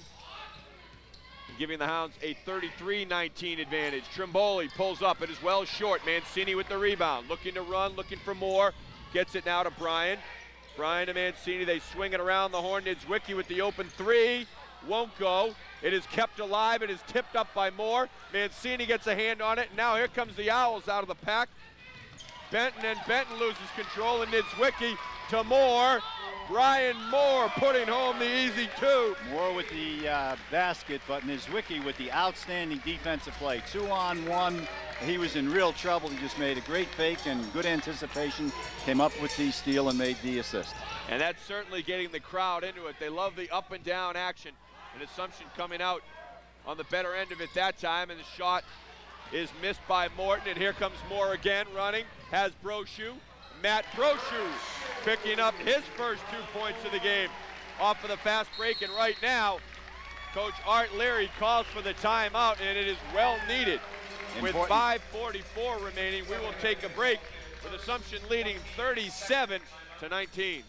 Giving the Hounds a 33-19 advantage. Trimboli pulls up, it is well short. Mancini with the rebound, looking to run, looking for more. Gets it now to Brian. Brian to Mancini, they swing it around the horn. Niedzwiecki with the open 3. won't go. It is kept alive. It is tipped up by Moore. Mancini gets a hand on it. Now here comes the Owls out of the pack. Benton, and Benton loses control, and Niedzwiecki to Moore. Brian Moore putting home the easy two. Moore with the basket, but Niedzwiecki with the outstanding defensive play. 2-on-1. He was in real trouble. He just made a great fake and good anticipation. Came up with the steal and made the assist. And that's certainly getting the crowd into it. They love the up and down action. And Assumption coming out on the better end of it that time, and the shot is missed by Morton. And here comes Moore again, running, has Brochu. Matt Brochu picking up his first 2 points of the game off of the fast break. And right now, Coach Art Leary calls for the timeout, and it is well needed. With 5:44 remaining, we will take a break, with Assumption leading 37-19.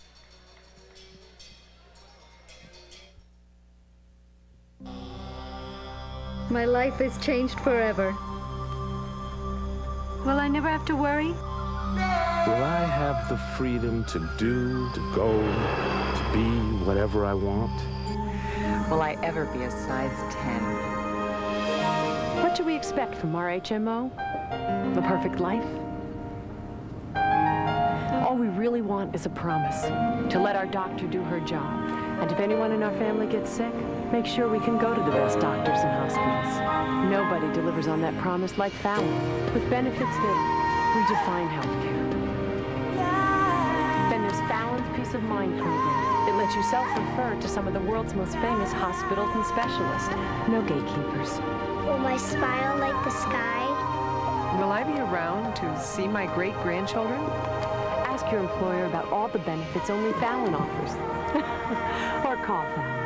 My life has changed forever. Will I never have to worry? Will I have the freedom to do, to go, to be whatever I want? Will I ever be a size 10? What do we expect from our HMO? The perfect life? All we really want is a promise to let our doctor do her job. And if anyone in our family gets sick, make sure we can go to the best doctors and hospitals. Nobody delivers on that promise like Fallon, with benefits that redefine healthcare. Then there's Fallon's Peace of Mind program. It lets you self-refer to some of the world's most famous hospitals and specialists. No gatekeepers. Will my smile like the sky? Will I be around to see my great-grandchildren? Ask your employer about all the benefits only Fallon offers. Or call Fallon.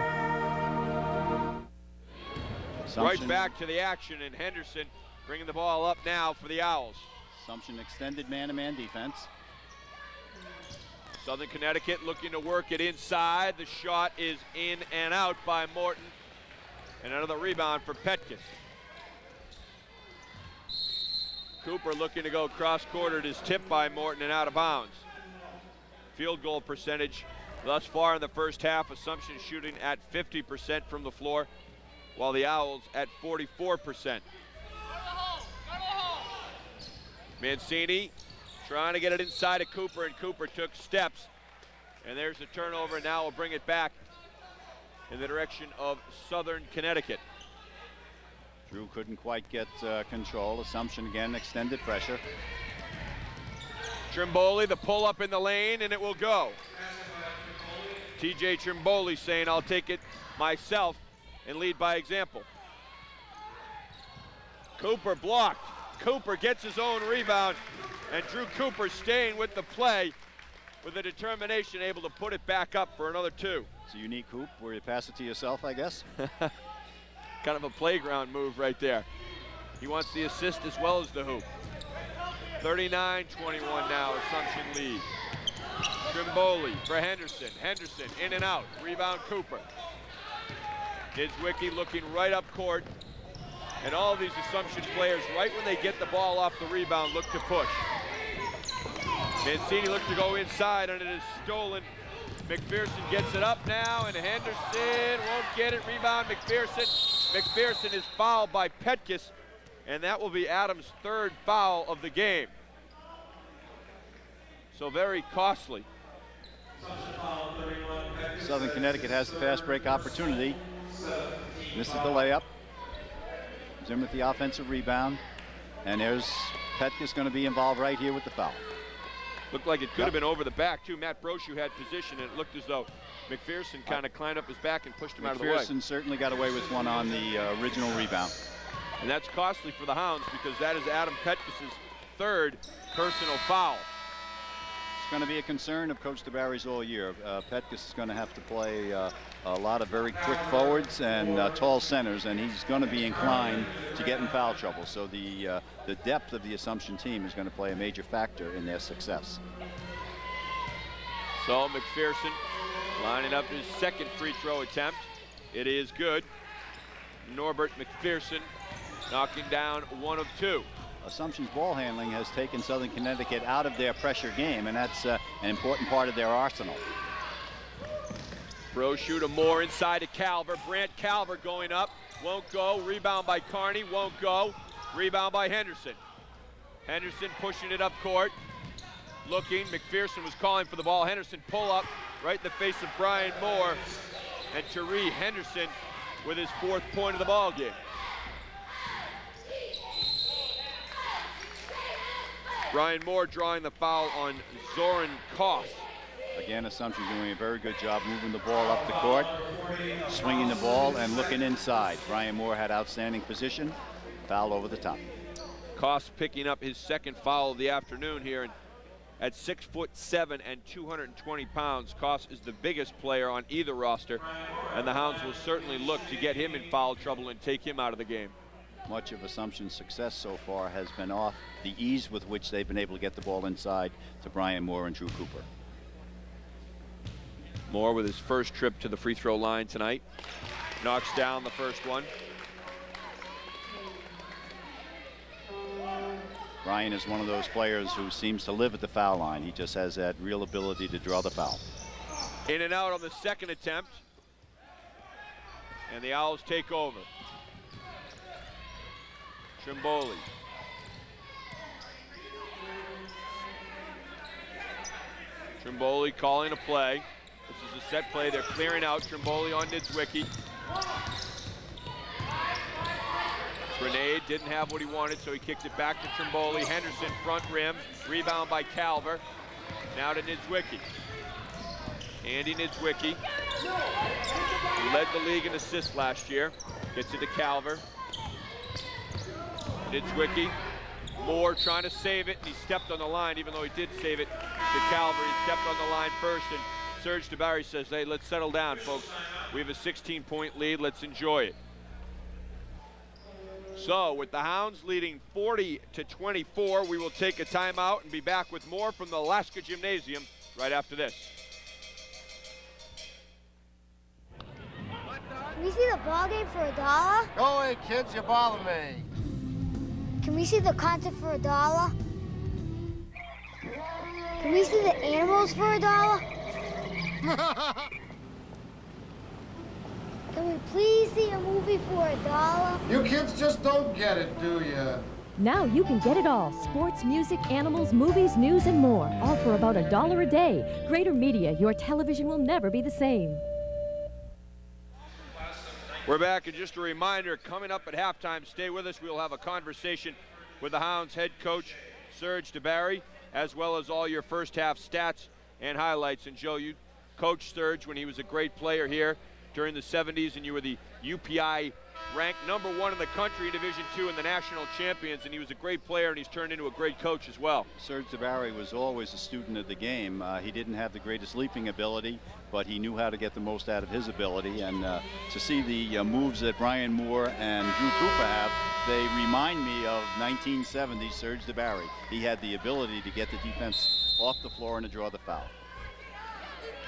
Right back to the action, and Henderson bringing the ball up now for the Owls. Assumption extended man-to-man defense. Southern Connecticut looking to work it inside. The shot is in and out by Morton. And another rebound for Petkis. Cooper looking to go cross-court. It is tipped by Morton and out of bounds. Field goal percentage thus far in the first half. Assumption shooting at 50% from the floor, while the Owls at 44%. Mancini trying to get it inside of Cooper, and Cooper took steps. And there's the turnover. Now we'll bring it back in the direction of Southern Connecticut. Drew couldn't quite get control. Assumption again, extended pressure. Trimboli, the pull up in the lane, and it will go. TJ Trimboli saying, I'll take it myself and lead by example. Cooper blocked. Cooper gets his own rebound, and Drew Cooper staying with the play with a determination, able to put it back up for another two. It's a unique hoop where you pass it to yourself, I guess. Kind of a playground move right there. He wants the assist as well as the hoop. 39-21 now, Assumption lead. Trimboli for Henderson. Henderson in and out. Rebound Cooper. Niedzwiecki looking right up court. And all of these Assumption players, right when they get the ball off the rebound, look to push. Mancini looks to go inside, and it is stolen. McPherson gets it up now, and Henderson won't get it. Rebound McPherson. McPherson is fouled by Petkis, and that will be Adams' third foul of the game. So very costly. Southern Connecticut has the fast break opportunity. Misses the layup. Zimmer with the offensive rebound. And there's Petkis going to be involved right here with the foul. Looked like it could have been over the back, too. Matt Brochu had position, and it looked as though McPherson kind of climbed up his back and pushed him out of the way. McPherson certainly got away with one on the original rebound. And that's costly for the Hounds, because that is Adam Petkis' third personal foul. It's going to be a concern of Coach DeBarry's all year. Petkis is going to have to play a lot of very quick forwards and tall centers, and he's going to be inclined to get in foul trouble. So the depth of the Assumption team is going to play a major factor in their success. So McPherson lining up his second free throw attempt. It is good. Norbert McPherson knocking down one of two. Assumption's ball handling has taken Southern Connecticut out of their pressure game, and that's an important part of their arsenal. Throw shoot to Moore inside to Calver. Brant Calver going up. Won't go. Rebound by Carney. Won't go. Rebound by Henderson. Henderson pushing it up court. Looking. McPherson was calling for the ball. Henderson pull up right in the face of Brian Moore. And Tariq Henderson with his 4th point of the ball game. Brian Moore drawing the foul on Zoran Koss. Again, Assumption doing a very good job moving the ball up the court, swinging the ball and looking inside. Brian Moore had outstanding position. Foul over the top. Koss picking up his 2nd foul of the afternoon here. And at 6'7" and 220 pounds, Koss is the biggest player on either roster. And the Hounds will certainly look to get him in foul trouble and take him out of the game. Much of Assumption's success so far has been off the ease with which they've been able to get the ball inside to Brian Moore and Drew Cooper. Moore with his first trip to the free throw line tonight. Knocks down the first one. Brian is one of those players who seems to live at the foul line. He just has that real ability to draw the foul. In and out on the 2nd attempt. And the Owls take over. Trimboli. Trimboli calling a play. This is a set play. They're clearing out. Trimboli on Niedzwiecki. Grenade didn't have what he wanted, so he kicks it back to Trimboli. Henderson front rim. Rebound by Calver. Now to Niedzwiecki. Andy Niedzwiecki, who led the league in assists last year. Gets it to Calver. Niedzwiecki. Moore trying to save it, and he stepped on the line, even though he did save it to Calver. He stepped on the line first, and Serge DeBarry says, hey, let's settle down, folks. We have a 16-point lead. Let's enjoy it. So with the Hounds leading 40-24, we will take a timeout and be back with more from the Alaska Gymnasium right after this. Can we see the ball game for $1? Go away, kids, you bother me. Can we see the concert for $1? Can we see the animals for $1? Can we please see a movie for $1? You kids just don't get it, do you? Now you can get it all. Sports, music, animals, movies, news, and more. All for about $1 a day. Greater Media, your television will never be the same. We're back, and just a reminder, coming up at halftime, stay with us. We'll have a conversation with the Hounds head coach, Serge DeBarry, as well as all your first half stats and highlights. And Joe, you coached Serge when he was a great player here during the 70s, and you were the UPI ranked #1 in the country in Division II and the national champions, and he was a great player, and he's turned into a great coach as well. Serge DeBarry was always a student of the game. He didn't have the greatest leaping ability, but he knew how to get the most out of his ability. And to see the moves that Brian Moore and Drew Cooper have, they remind me of 1970 Serge DeBarry. He had the ability to get the defense off the floor and to draw the foul.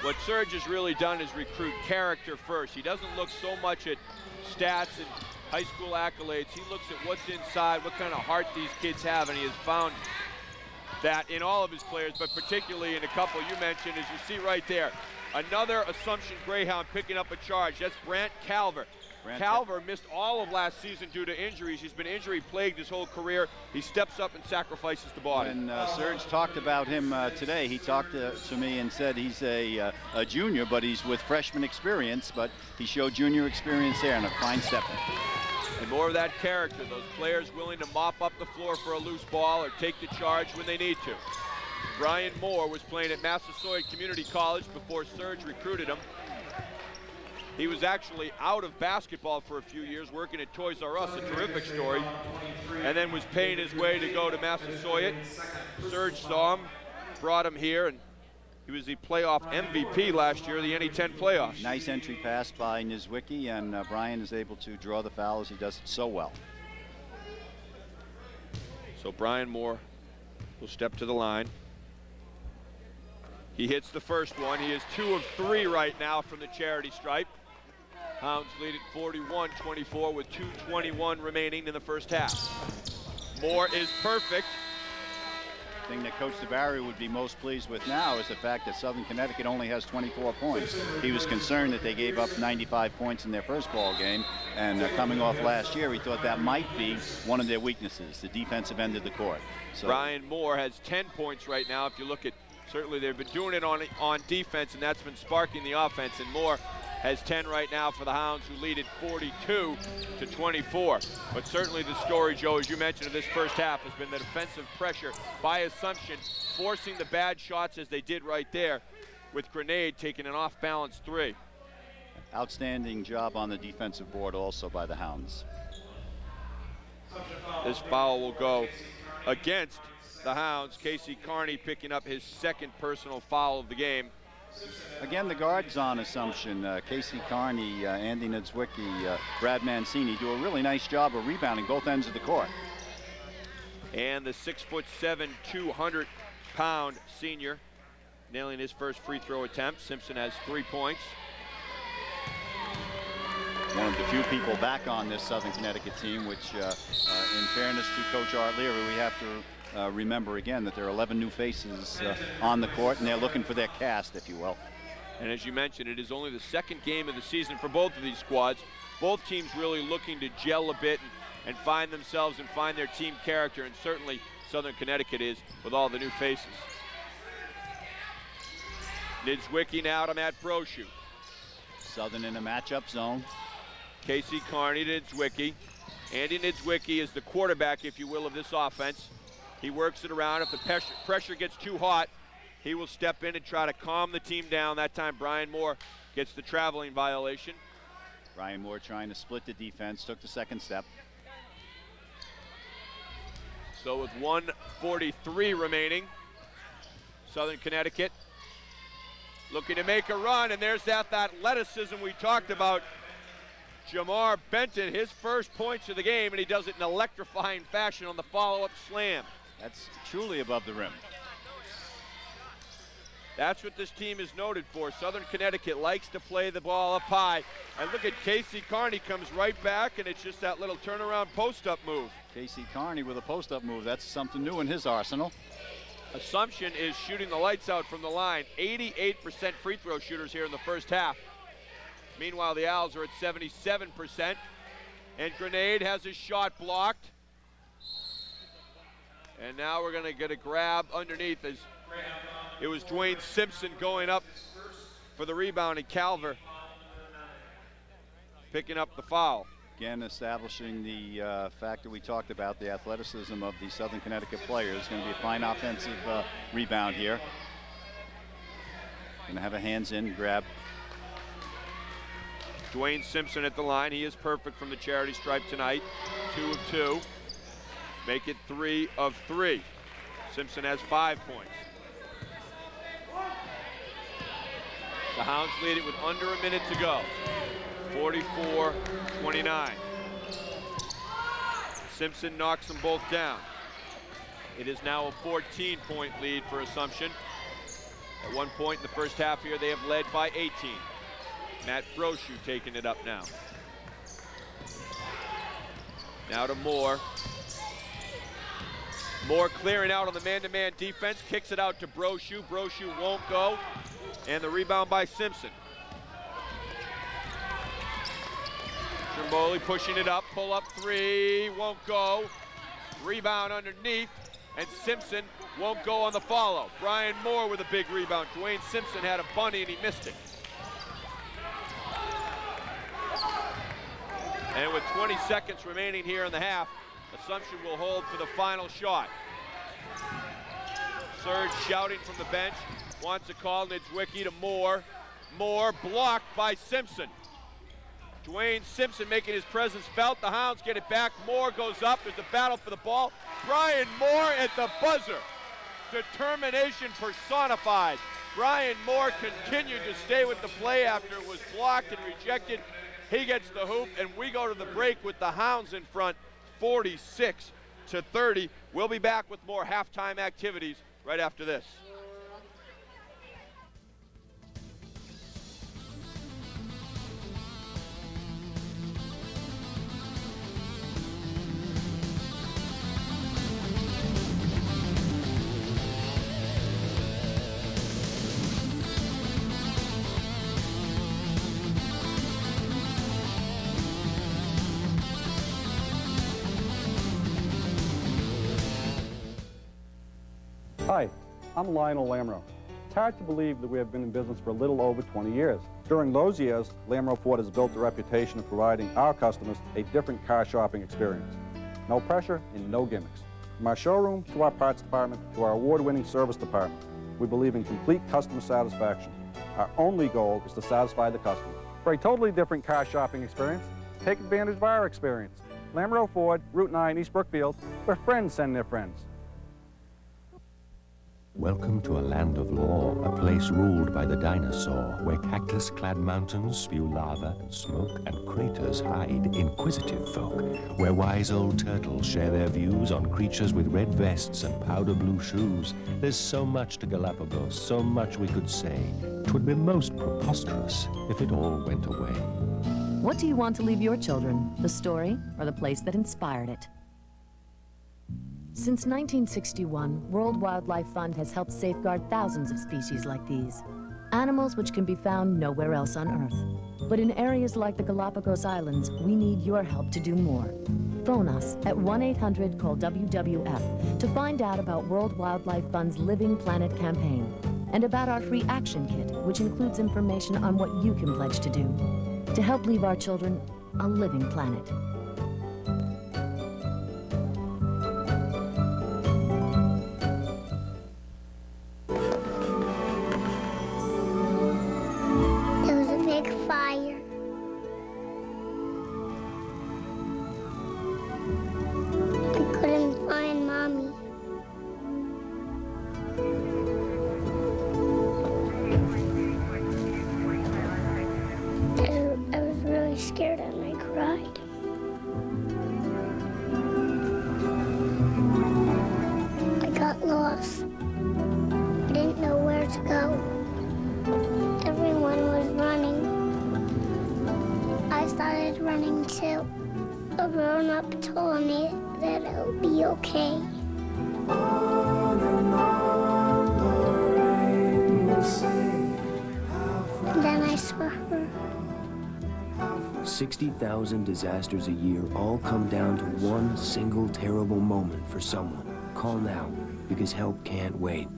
What Serge has really done is recruit character first. He doesn't look so much at stats and high school accolades. He looks at what's inside, what kind of heart these kids have, and he has found that in all of his players, but particularly in a couple you mentioned, as you see right there. Another Assumption Greyhound picking up a charge. That's Brant Calver. Calver missed all of last season due to injuries. He's been injury-plagued his whole career. He steps up and sacrifices the body. And Serge talked about him today. He talked to me and said he's a junior, but he's with freshman experience, but he showed junior experience there and a fine step. And more of that character, those players willing to mop up the floor for a loose ball or take the charge when they need to. Brian Moore was playing at Massasoit Community College before Serge recruited him. He was actually out of basketball for a few years, working at Toys R Us, a terrific story, and then was paying his way to go to Massasoit. Serge saw him, brought him here, and he was the playoff MVP last year, the NE10 playoffs. Nice entry pass by Niedzwiecki, and Brian is able to draw the foul as he does it so well. So Brian Moore will step to the line. He hits the first one. He is 2 of 3 right now from the charity stripe. Hounds lead at 41-24 with 2:21 remaining in the first half. Moore is perfect. The thing that Coach DeBarry would be most pleased with now is the fact that Southern Connecticut only has 24 points. He was concerned that they gave up 95 points in their first ball game, and coming off last year, he thought that might be one of their weaknesses, the defensive end of the court. So Brian Moore has 10 points right now. If you look at, certainly they've been doing it on defense, and that's been sparking the offense, and Moore has 10 right now for the Hounds, who lead it 42-24. But certainly the story, Joe, as you mentioned, of this first half has been the defensive pressure by Assumption, forcing the bad shots as they did right there, with Grenade taking an off-balance 3. Outstanding job on the defensive board also by the Hounds. This foul will go against the Hounds. Casey Carney picking up his second personal foul of the game. Again, the guards on Assumption, Casey Carney, Andy Niedzwiecki, Brad Mancini do a really nice job of rebounding both ends of the court. And the 6'7", 200-pound senior nailing his first free throw attempt. Simpson has 3 points. One of the few people back on this Southern Connecticut team, which in fairness to Coach Art Leary, we have to remember again that there are 11 new faces on the court, and they're looking for their cast, if you will. And as you mentioned, it is only the second game of the season for both of these squads. Both teams really looking to gel a bit and find themselves and find their team character, and certainly Southern Connecticut is with all the new faces. Niedzwiecki now to Matt Brochu. Southern in a matchup zone. Casey Carney to Niedzwiecki. Andy Niedzwiecki is the quarterback, if you will, of this offense. He works it around. If the pressure gets too hot, he will step in and try to calm the team down. That time, Brian Moore gets the traveling violation. Brian Moore trying to split the defense, took the second step. So with 1:43 remaining, Southern Connecticut looking to make a run, and there's that athleticism we talked about. Jamar Benton, his first points of the game, and he does it in electrifying fashion on the follow-up slam. That's truly above the rim. That's what this team is noted for. Southern Connecticut likes to play the ball up high. And look at Casey Carney, comes right back, and it's just that little turnaround post-up move. Casey Carney with a post-up move. That's something new in his arsenal. Assumption is shooting the lights out from the line. 88% free throw shooters here in the first half. Meanwhile, the Owls are at 77%. And Grenade has his shot blocked. And now we're going to get a grab underneath as it was Dwayne Simpson going up for the rebound, and Calver picking up the foul. Again, establishing the fact that we talked about, the athleticism of the Southern Connecticut players. Going to be a fine offensive rebound here. Going to have a hands-in grab. Dwayne Simpson at the line. He is perfect from the charity stripe tonight. 2 of 2. Make it 3 of 3. Simpson has 5 points. The Hounds lead it with under a minute to go. 44-29. Simpson knocks them both down. It is now a 14-point lead for Assumption. At one point in the first half here, they have led by 18. Matt Brochu taking it up now. Now to Moore. Moore clearing out on the man-to-man defense, kicks it out to Brochu. Brochu won't go, and the rebound by Simpson. Trimboli pushing it up, pull up 3, won't go. Rebound underneath, and Simpson won't go on the follow. Brian Moore with a big rebound. Dwayne Simpson had a bunny and he missed it. And with 20 seconds remaining here in the half, Assumption will hold for the final shot. Serge shouting from the bench, wants a call. Niedzwiecki to Moore. Moore blocked by Simpson. Dwayne Simpson making his presence felt. The Hounds get it back. Moore goes up. There's a battle for the ball. Brian Moore at the buzzer. Determination personified. Brian Moore continued to stay with the play after it was blocked and rejected. He gets the hoop, and we go to the break with the Hounds in front, 46-30. We'll be back with more halftime activities right after this. Hi, I'm Lionel Lamro. It's hard to believe that we have been in business for a little over 20 years. During those years, Lamro Ford has built a reputation of providing our customers a different car shopping experience. No pressure and no gimmicks. From our showroom to our parts department to our award-winning service department, we believe in complete customer satisfaction. Our only goal is to satisfy the customer. For a totally different car shopping experience, take advantage of our experience. Lamro Ford, Route 9, East Brookfield, where friends send their friends. Welcome to a land of law, a place ruled by the dinosaur, where cactus-clad mountains spew lava and smoke, and craters hide inquisitive folk, where wise old turtles share their views on creatures with red vests and powder blue shoes. There's so much to Galapagos, so much we could say. 'Twould be most preposterous if it all went away. What do you want to leave your children? The story or the place that inspired it? Since 1961, World Wildlife Fund has helped safeguard thousands of species like these. Animals which can be found nowhere else on Earth. But in areas like the Galapagos Islands, we need your help to do more. Phone us at 1-800-CALL-WWF to find out about World Wildlife Fund's Living Planet campaign and about our free action kit, which includes information on what you can pledge to do to help leave our children a living planet. Scared and I cried. I got lost. I didn't know where to go. Everyone was running. I started running too. A grown-up told me that it would be okay. And then I saw her. 60,000 disasters a year all come down to one single terrible moment for someone. Call now, because help can't wait.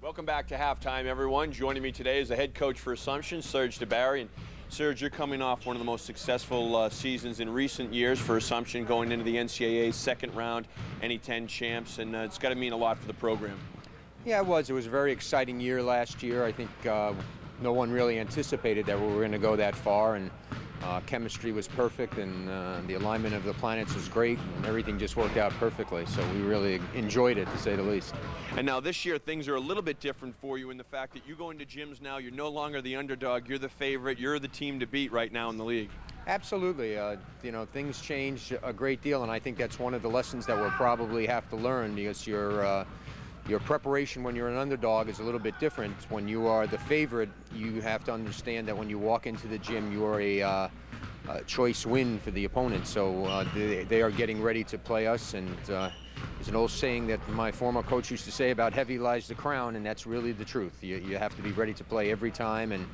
Welcome back to halftime, everyone. Joining me today is the head coach for Assumption, Serge DeBarry. And Serge, you're coming off one of the most successful seasons in recent years for Assumption, going into the NCAA second round, NE10 champs, and it's got to mean a lot for the program. Yeah, it was. It was a very exciting year last year. I think no one really anticipated that we were going to go that far, and chemistry was perfect, and the alignment of the planets was great, and everything just worked out perfectly. So we really enjoyed it, to say the least. And now this year, things are a little bit different for you in the fact that you go into gyms now, you're no longer the underdog, you're the favorite, you're the team to beat right now in the league. Absolutely. You know, things change a great deal, and I think that's one of the lessons that we'll probably have to learn, because your preparation when you're an underdog is a little bit different. When you are the favorite, you have to understand that when you walk into the gym, you are a choice win for the opponent. So they are getting ready to play us, and there's an old saying that my former coach used to say about heavy lies the crown, and that's really the truth. You have to be ready to play every time, and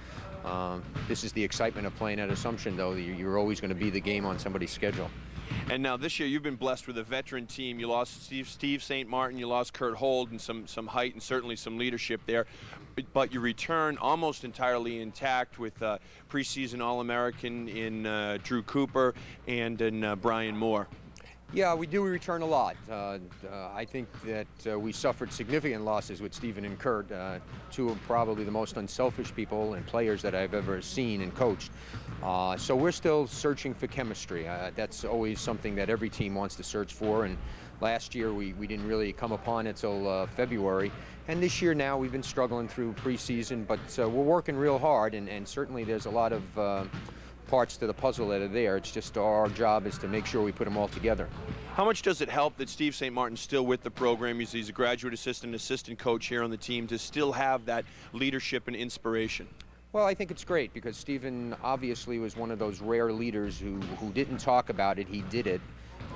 this is the excitement of playing at Assumption, though. You're always going to be the game on somebody's schedule. And now this year you've been blessed with a veteran team. You lost Steve St. Martin, you lost Kurt Hold, and some height and certainly some leadership there. But you return almost entirely intact with preseason All-American in Drew Cooper and in Brian Moore. Yeah, we do return a lot. I think that we suffered significant losses with Stephen and Kurt, two of probably the most unselfish people and players that I've ever seen and coached. So we're still searching for chemistry. That's always something that every team wants to search for, and last year we didn't really come upon it till February. And this year now we've been struggling through preseason, but we're working real hard, and certainly there's a lot of parts to the puzzle that are there. It's just our job is to make sure we put them all together. How much does it help that Steve St. Martin's still with the program? He's a graduate assistant coach here on the team, to still have that leadership and inspiration? Well, I think it's great, because Stephen obviously was one of those rare leaders who didn't talk about it, he did it.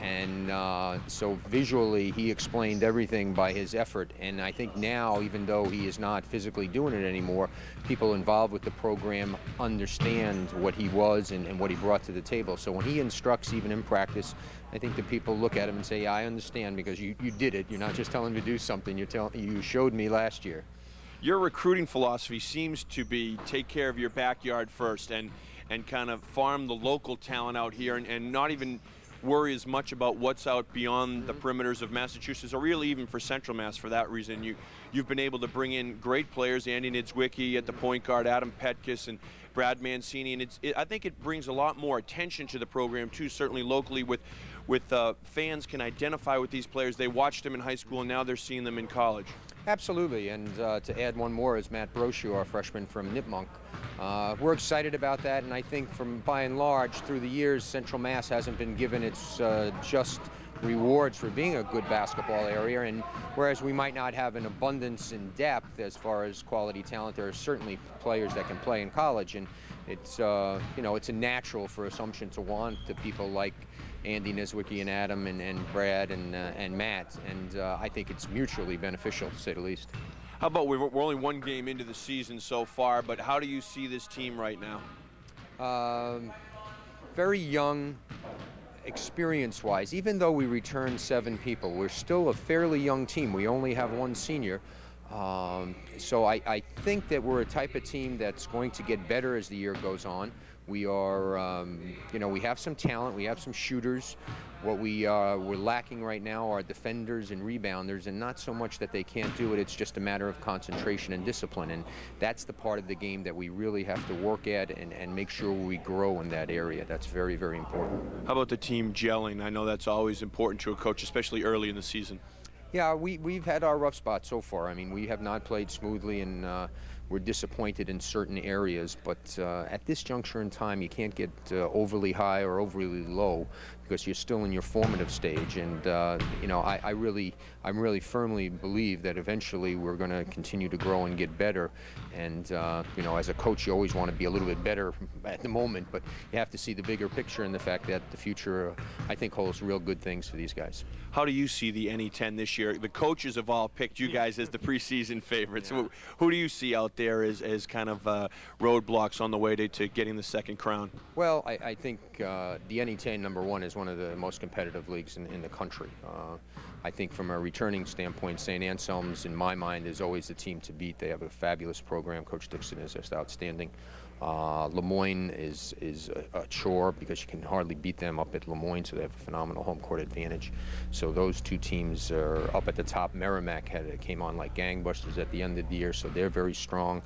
And so visually, he explained everything by his effort. And I think now, even though he is not physically doing it anymore, people involved with the program understand what he was and what he brought to the table. So when he instructs, even in practice, I think the people look at him and say, yeah, I understand, because you did it. You're not just telling me to do something. You showed me last year. Your recruiting philosophy seems to be take care of your backyard first and kind of farm the local talent out here and not even worry as much about what's out beyond the perimeters of Massachusetts, or really even for Central Mass for that reason. You've been able to bring in great players, Andy Niedzwiecki at the point guard, Adam Petkus and Brad Mancini, and I think it brings a lot more attention to the program too, certainly locally with fans can identify with these players. They watched them in high school and now they're seeing them in college. Absolutely, and to add one more is Matt Brochu, our freshman from Nipmunk. We're excited about that, and I think from by and large through the years, Central Mass hasn't been given its just rewards for being a good basketball area, and whereas we might not have an abundance in depth as far as quality talent, there are certainly players that can play in college, and it's it's a natural for Assumption to want the people like Andy Niedzwiecki and Adam and Brad and Matt, and I think it's mutually beneficial, to say the least. How about we're only one game into the season so far, but how do you see this team right now? Very young, experience-wise. Even though we returned 7 people, we're still a fairly young team. We only have 1 senior. So I think that we're a type of team that's going to get better as the year goes on. We are, we have some talent, we have some shooters. What we're lacking right now are defenders and rebounders, and not so much that they can't do it, it's just a matter of concentration and discipline, and that's the part of the game that we really have to work at and make sure we grow in that area. That's very, very important. How about the team gelling? I know that's always important to a coach, especially early in the season. Yeah, we've had our rough spots so far. I mean, we have not played smoothly, and we're disappointed in certain areas, but at this juncture in time, you can't get overly high or overly low because you're still in your formative stage. And I really firmly believe that eventually we're going to continue to grow and get better. And as a coach, you always want to be a little bit better at the moment, but you have to see the bigger picture and the fact that the future, I think, holds real good things for these guys. How do you see the NE10 this year? The coaches have all picked you guys as the preseason favorites. Yeah. Who do you see out there as kind of roadblocks on the way to getting the second crown? Well, I think the NE10 #1 is one of the most competitive leagues in the country. I think from a returning standpoint, St. Anselm's, in my mind, is always the team to beat. They have a fabulous program. Coach Dixon is just outstanding. Lemoyne is a chore because you can hardly beat them up at Lemoyne, so they have a phenomenal home court advantage. So those 2 teams are up at the top. Merrimack came on like gangbusters at the end of the year, so they're very strong.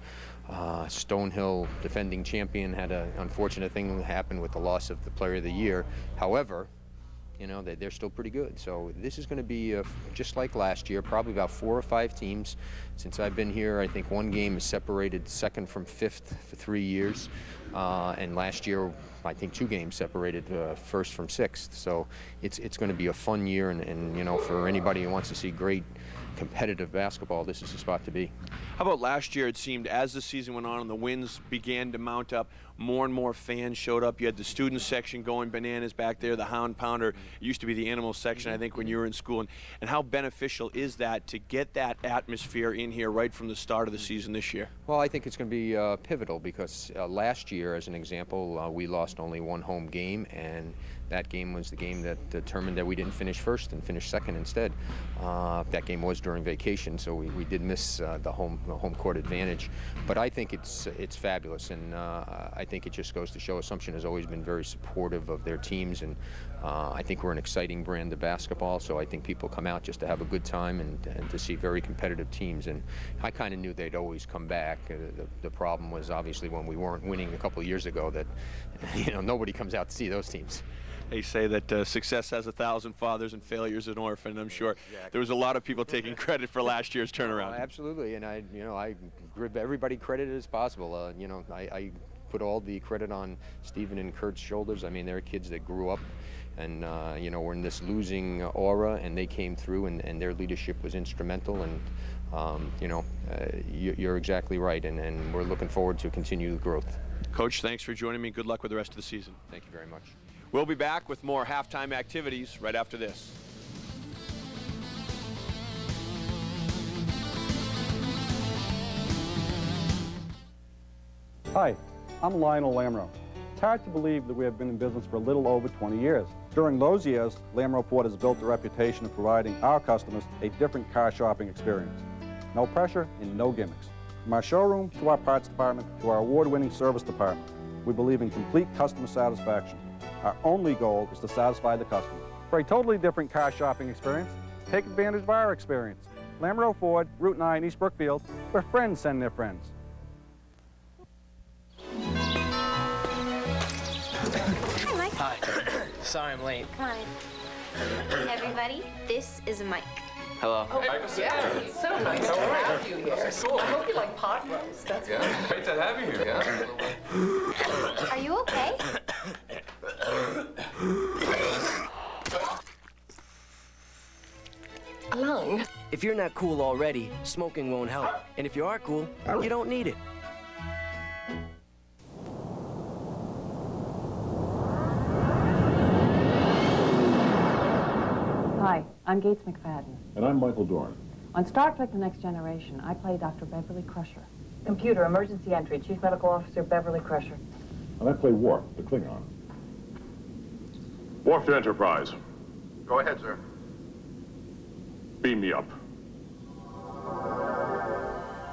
Stonehill, defending champion, had an unfortunate thing happen with the loss of the Player of the Year. However, they're still pretty good. So this is going to be just like last year, probably about 4 or 5 teams. Since I've been here, I think 1 game is separated second from 5th for 3 years. And last year, I think 2 games separated first from 6th. So it's going to be a fun year, and for anybody who wants to see great competitive basketball, this is the spot to be. How about last year? It seemed as the season went on and the wins began to mount up, more and more fans showed up. You had the student section going bananas back there, the Hound Pounder. It used to be the animal section, I think, when you were in school. And how beneficial is that to get that atmosphere in here right from the start of the season this year? Well, I think it's going to be pivotal because last year, as an example, we lost only 1 home game, and that game was the game that determined that we didn't finish first and finished second instead. That game was during vacation, so we did miss the home court advantage. But I think it's fabulous, and I think it just goes to show Assumption has always been very supportive of their teams, and I think we're an exciting brand of basketball, so I think people come out just to have a good time and to see very competitive teams, and I kind of knew they'd always come back. The problem was obviously when we weren't winning a couple of years ago that nobody comes out to see those teams. They say that success has 1,000 fathers and failure is an orphan. I'm sure there was a lot of people taking credit for last year's turnaround. Absolutely, and I give everybody credit as possible. I put all the credit on Stephen and Kurt's shoulders. I mean, they're kids that grew up and were in this losing aura, and they came through, and their leadership was instrumental. And you're exactly right, and we're looking forward to continued growth. Coach, thanks for joining me. Good luck with the rest of the season. Thank you very much. We'll be back with more halftime activities right after this. Hi, I'm Lionel Lamro. It's hard to believe that we have been in business for a little over 20 years. During those years, Lamro Ford has built a reputation of providing our customers a different car shopping experience. No pressure and no gimmicks. From our showroom to our parts department to our award-winning service department, we believe in complete customer satisfaction. Our only goal is to satisfy the customer. For a totally different car shopping experience, take advantage of our experience. Lamro Ford, Route 9, East Brookfield, where friends send their friends. Hi, Mike. Hi. Sorry I'm late. Come on in. Everybody, this is Mike. Hello. Oh, yeah, it's so nice to have you here. Cool. I hope you like pot roast. That's Great to have you here. Yeah. Are you okay? Alone. If you're not cool already, smoking won't help. And if you are cool, you don't need it. Hi, I'm Gates McFadden. And I'm Michael Dorn. On Star Trek The Next Generation, I play Dr. Beverly Crusher. Computer, emergency entry, Chief Medical Officer Beverly Crusher. And I play Worf, the Klingon. Worf to Enterprise. Go ahead, sir. Beam me up.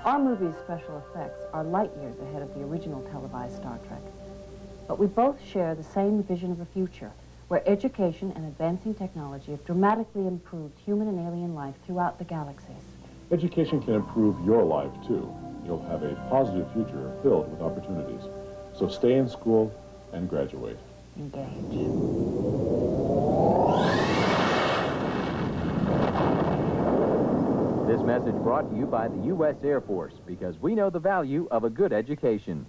Our movie's special effects are light years ahead of the original televised Star Trek. But we both share the same vision of a future, where education and advancing technology have dramatically improved human and alien life throughout the galaxies. Education can improve your life, too. You'll have a positive future filled with opportunities. So stay in school and graduate. Engage. This message brought to you by the U.S. Air Force, because we know the value of a good education.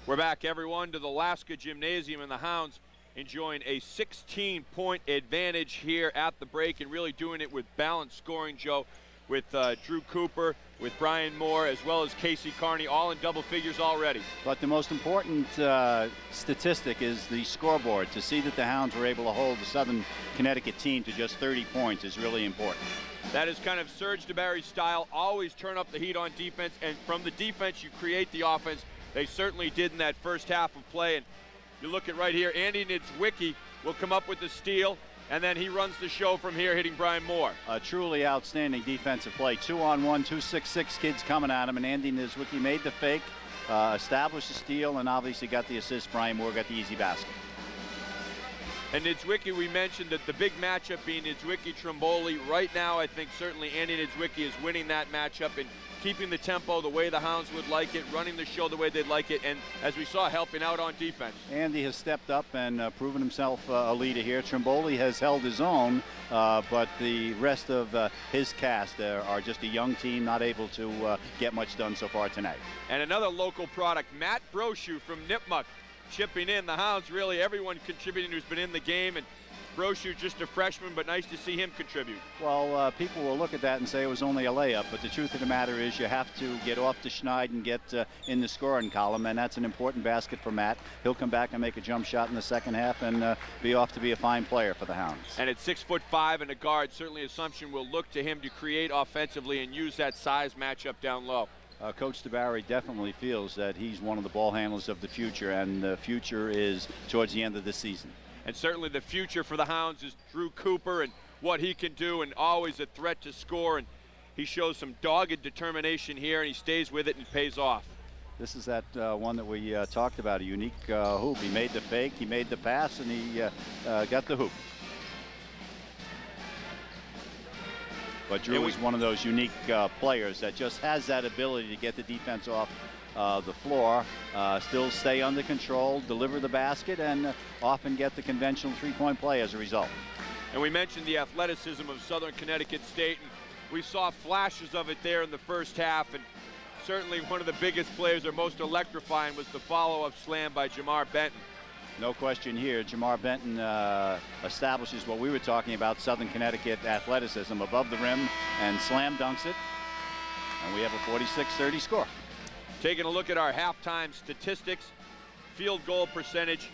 We're back, everyone, to the Alaska Gymnasium, and the Hounds enjoying a 16-point advantage here at the break and really doing it with balanced scoring, Joe, with Drew Cooper, with Brian Moore, as well as Casey Carney, all in double figures already. But the most important statistic is the scoreboard. To see that the Hounds were able to hold the Southern Connecticut team to just 30 points is really important. That is kind of Serge DeBarry's style, always turn up the heat on defense, and from the defense you create the offense. They certainly did in that first half of play, and you look at right here, Andy Niedzwiecki will come up with the steal, and then he runs the show from here, hitting Brian Moore. A truly outstanding defensive play. 2-on-1, 2-6-6 kids coming at him, and Andy Niedzwiecki made the fake, established the steal, and obviously got the assist. Brian Moore got the easy basket. And Niedzwiecki, we mentioned that the big matchup being Niedzwiecki-Trimboli. Right now, I think certainly Andy Niedzwiecki is winning that matchup and keeping the tempo the way the Hounds would like it, running the show the way they'd like it, and as we saw, helping out on defense. Andy has stepped up and proven himself a leader here. Trimboli has held his own, but the rest of his cast are just a young team, not able to get much done so far tonight. And another local product, Matt Brochu from Nipmuc, chipping in. The Hounds, really everyone contributing who's been in the game, and Brochu just a freshman, but nice to see him contribute. Well, people will look at that and say it was only a layup, but the truth of the matter is you have to get off the schneid and get in the scoring column, and that's an important basket for Matt. He'll come back and make a jump shot in the second half and be off to be a fine player for the Hounds. And at 6'5" and a guard, certainly Assumption will look to him to create offensively and use that size matchup down low. Coach DeBarry definitely feels that he's one of the ball handlers of the future, and the future is towards the end of this season. And certainly the future for the Hounds is Drew Cooper and what he can do, and always a threat to score. And he shows some dogged determination here, and he stays with it and pays off. This is that one that we talked about, a unique hoop. He made the fake, he made the pass, and he got the hoop. But Drew is one of those unique players that just has that ability to get the defense off the floor, still stay under control, deliver the basket, and often get the conventional three-point play as a result. And we mentioned the athleticism of Southern Connecticut State, and we saw flashes of it there in the first half, and certainly one of the biggest plays or most electrifying was the follow-up slam by Jamar Benton. No question here. Jamar Benton establishes what we were talking about, Southern Connecticut athleticism above the rim and slam dunks it. And we have a 46-30 score. Taking a look at our halftime statistics, field goal percentage.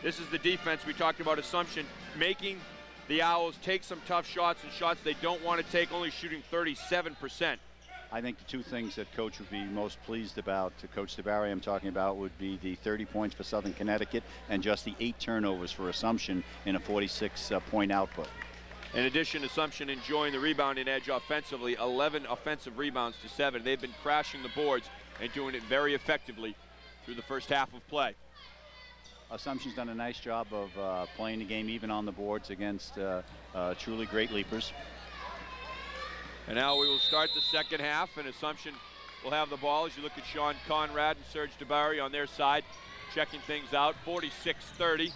This is the defense we talked about, Assumption, making the Owls take some tough shots and shots they don't want to take, only shooting 37%. I think the two things that Coach would be most pleased about, Coach DeBarry I'm talking about, would be the 30 points for Southern Connecticut and just the 8 turnovers for Assumption in a 46-point output. In addition, Assumption enjoying the rebounding edge offensively, 11 offensive rebounds to 7. They've been crashing the boards and doing it very effectively through the first half of play. Assumption's done a nice job of playing the game even on the boards against truly great leapers. And now we will start the second half, and Assumption will have the ball as you look at Sean Conrad and Serge DeBarry on their side, checking things out. 46-30,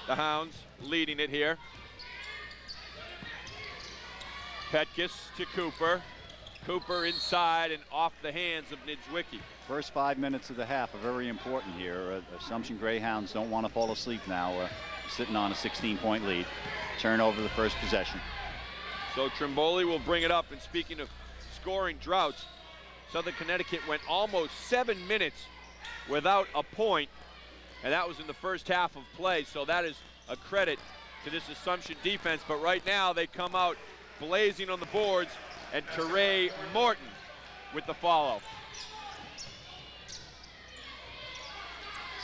the Hounds leading it here. Petkis to Cooper. Cooper inside and off the hands of Niedzwiecki. First 5 minutes of the half are very important here. Assumption Greyhounds don't want to fall asleep now, sitting on a 16-point lead. Turn over the first possession. So Trimboli will bring it up, and speaking of scoring droughts, Southern Connecticut went almost 7 minutes without a point, and that was in the first half of play, so that is a credit to this Assumption defense. But right now they come out blazing on the boards, and Teray Morton with the follow.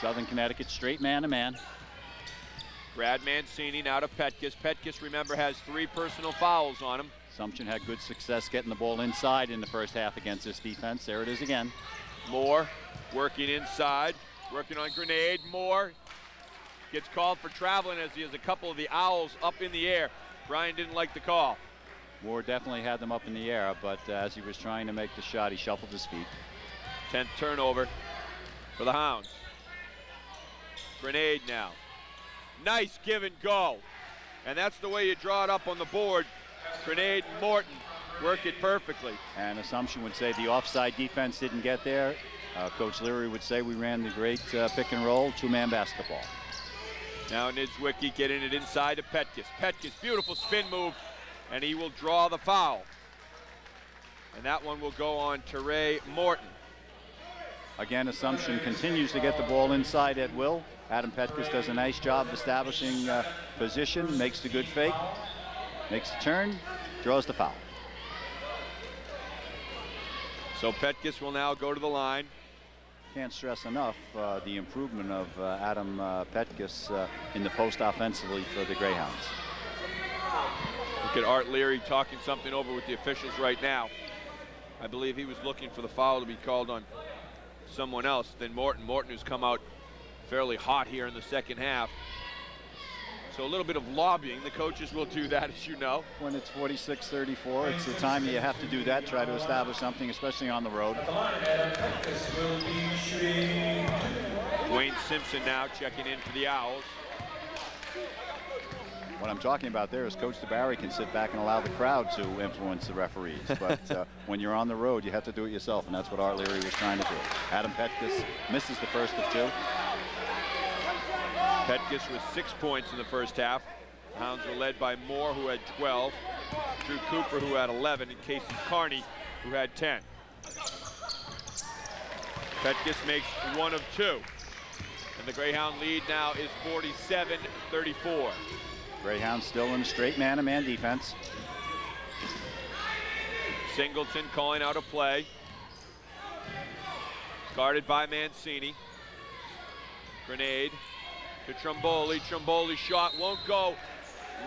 Southern Connecticut straight man-to-man. Brad Mancini now to Petkis. Petkis, remember, has 3 personal fouls on him. Assumption had good success getting the ball inside in the first half against this defense. There it is again. Moore working inside, working on Grenade. Moore gets called for traveling as he has a couple of the Owls up in the air. Brian didn't like the call. Moore definitely had them up in the air, but as he was trying to make the shot, he shuffled his feet. 10th turnover for the Hounds. Grenade now. Nice give and go. And that's the way you draw it up on the board. Grenade and Morton work it perfectly. And Assumption would say the offside defense didn't get there. Coach Leary would say we ran the great pick and roll, 2-man basketball. Now Niedzwiecki getting it inside to Petkis. Petkis, beautiful spin move, and he will draw the foul. And that one will go on Teray Morton. Again, Assumption continues to get the ball inside at will. Adam Petkis does a nice job of establishing position, makes the good fake, makes the turn, draws the foul. So Petkis will now go to the line. Can't stress enough the improvement of Adam Petkis in the post offensively for the Greyhounds. Look at Art Leary talking something over with the officials right now. I believe he was looking for the foul to be called on someone else than Morton. Morton, who's come out fairly hot here in the second half. So a little bit of lobbying. The coaches will do that, as you know. When it's 46-34, it's the time you have to do that, try to establish something, especially on the road. Dwayne Simpson now checking in for the Owls. What I'm talking about there is Coach DeBarry can sit back and allow the crowd to influence the referees. But when you're on the road, you have to do it yourself, and that's what Art Leary was trying to do. Adam Petkis misses the first of 2. Petkis with 6 points in the first half. The Hounds were led by Moore, who had 12, Drew Cooper, who had 11, and Casey Carney, who had 10. Petkis makes 1 of 2. And the Greyhound lead now is 47-34. Greyhounds still in a straight man-to-man defense. Singleton calling out a play. Guarded by Mancini. Grenade to Trimboli. Trimboli's shot won't go.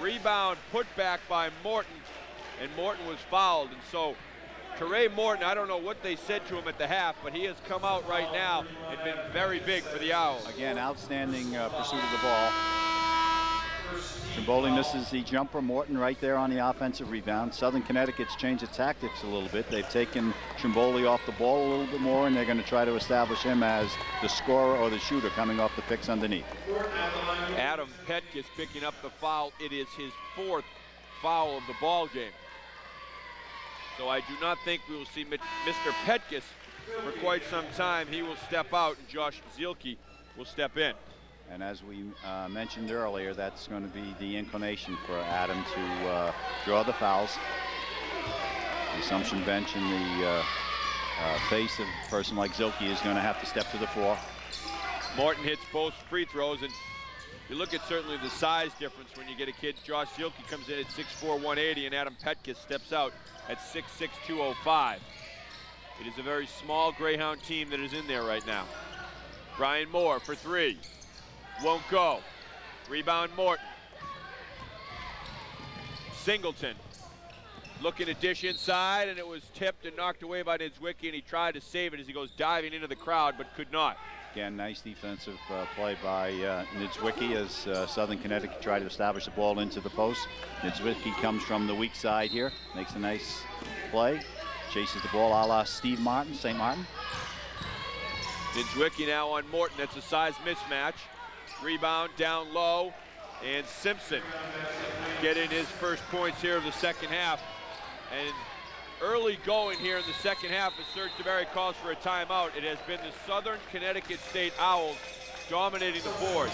Rebound put back by Morton, and Morton was fouled. And so Teray Morton, I don't know what they said to him at the half, but he has come out right now and been very big for the Owls. Again, outstanding pursuit of the ball. Trimboli misses the jumper. Morton right there on the offensive rebound. Southern Connecticut's changed its tactics a little bit. They've taken Trimboli off the ball a little bit more, and they're going to try to establish him as the scorer or the shooter coming off the picks underneath. Adam Petkis picking up the foul. It is his 4th foul of the ball game. So I do not think we will see Mr. Petkis for quite some time. He will step out, and Josh Zielke will step in. And as we mentioned earlier, that's going to be the inclination for Adam to draw the fouls. The Assumption bench in the face of a person like Zilke is going to have to step to the floor. Morton hits both free throws, and you look at certainly the size difference when you get a kid. Josh Zilke comes in at 6'4", 180, and Adam Petkus steps out at 6'6", 205. It is a very small Greyhound team that is in there right now. Brian Moore for three. Won't go. Rebound Morton. Singleton looking to dish inside, and it was tipped and knocked away by Niedzwiecki, and he tried to save it as he goes diving into the crowd, but could not. Again, nice defensive play by Niedzwiecki as Southern Connecticut tried to establish the ball into the post. Niedzwiecki comes from the weak side here, makes a nice play, chases the ball a la Steve Martin, St. Martin. Niedzwiecki now on Morton. That's a size mismatch. Rebound down low, and Simpson getting his first points here of the second half. And early going here in the second half as Serge DeBerry calls for a timeout. It has been the Southern Connecticut State Owls dominating the board.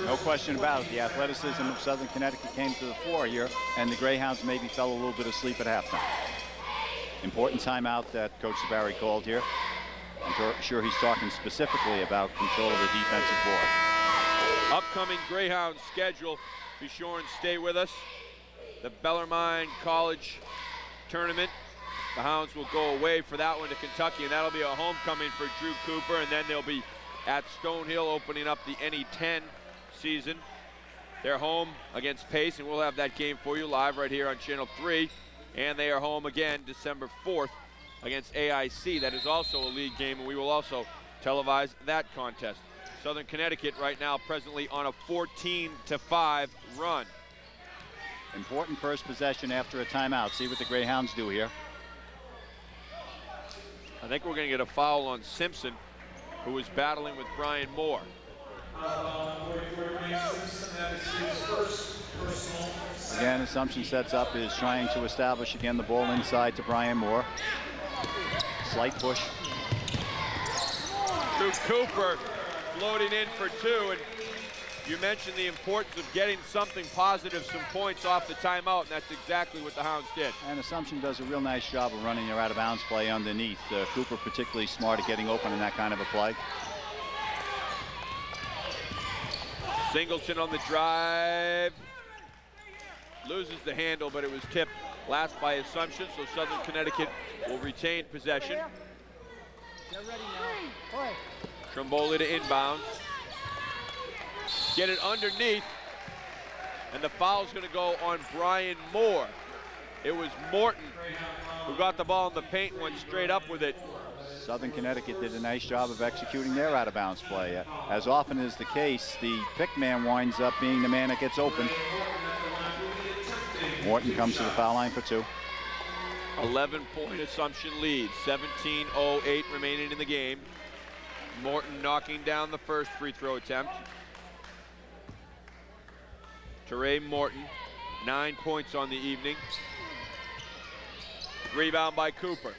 No question about it. The athleticism of Southern Connecticut came to the fore here, and the Greyhounds maybe fell a little bit asleep at halftime. Important timeout that Coach DeBerry called here. I'm sure he's talking specifically about control of the defensive board. Upcoming Greyhound schedule. Be sure and stay with us. The Bellarmine College tournament. The Hounds will go away for that one to Kentucky, and that'll be a homecoming for Drew Cooper, and then they'll be at Stonehill opening up the NE10 season. They're home against Pace, and we'll have that game for you live right here on Channel 3. And they are home again December 4th against AIC. That is also a league game, and we will also televise that contest. Southern Connecticut right now presently on a 14-5 run. Important first possession after a timeout. See what the Greyhounds do here. I think we're going to get a foul on Simpson, who was battling with Brian Moore. Again, Assumption sets up, is trying to establish again the ball inside to Brian Moore. Slight push. Drew Cooper floating in for two, and you mentioned the importance of getting something positive, some points off the timeout, and that's exactly what the Hounds did. And Assumption does a real nice job of running their out-of-bounds play underneath. Cooper particularly smart at getting open in that kind of a play. Singleton on the drive. Loses the handle, but it was tipped last by Assumption, so Southern Connecticut will retain possession. Trimboli to inbound. Get it underneath, and the foul's going to go on Brian Moore. It was Morton who got the ball in the paint and went straight up with it. Southern Connecticut did a nice job of executing their out-of-bounds play. As often is the case, the pick man winds up being the man that gets open. Morton comes to the foul line for two. 11-point Assumption lead, 17:08 remaining in the game. Morton knocking down the first free throw attempt. Teray Morton, 9 points on the evening. Rebound by Cooper.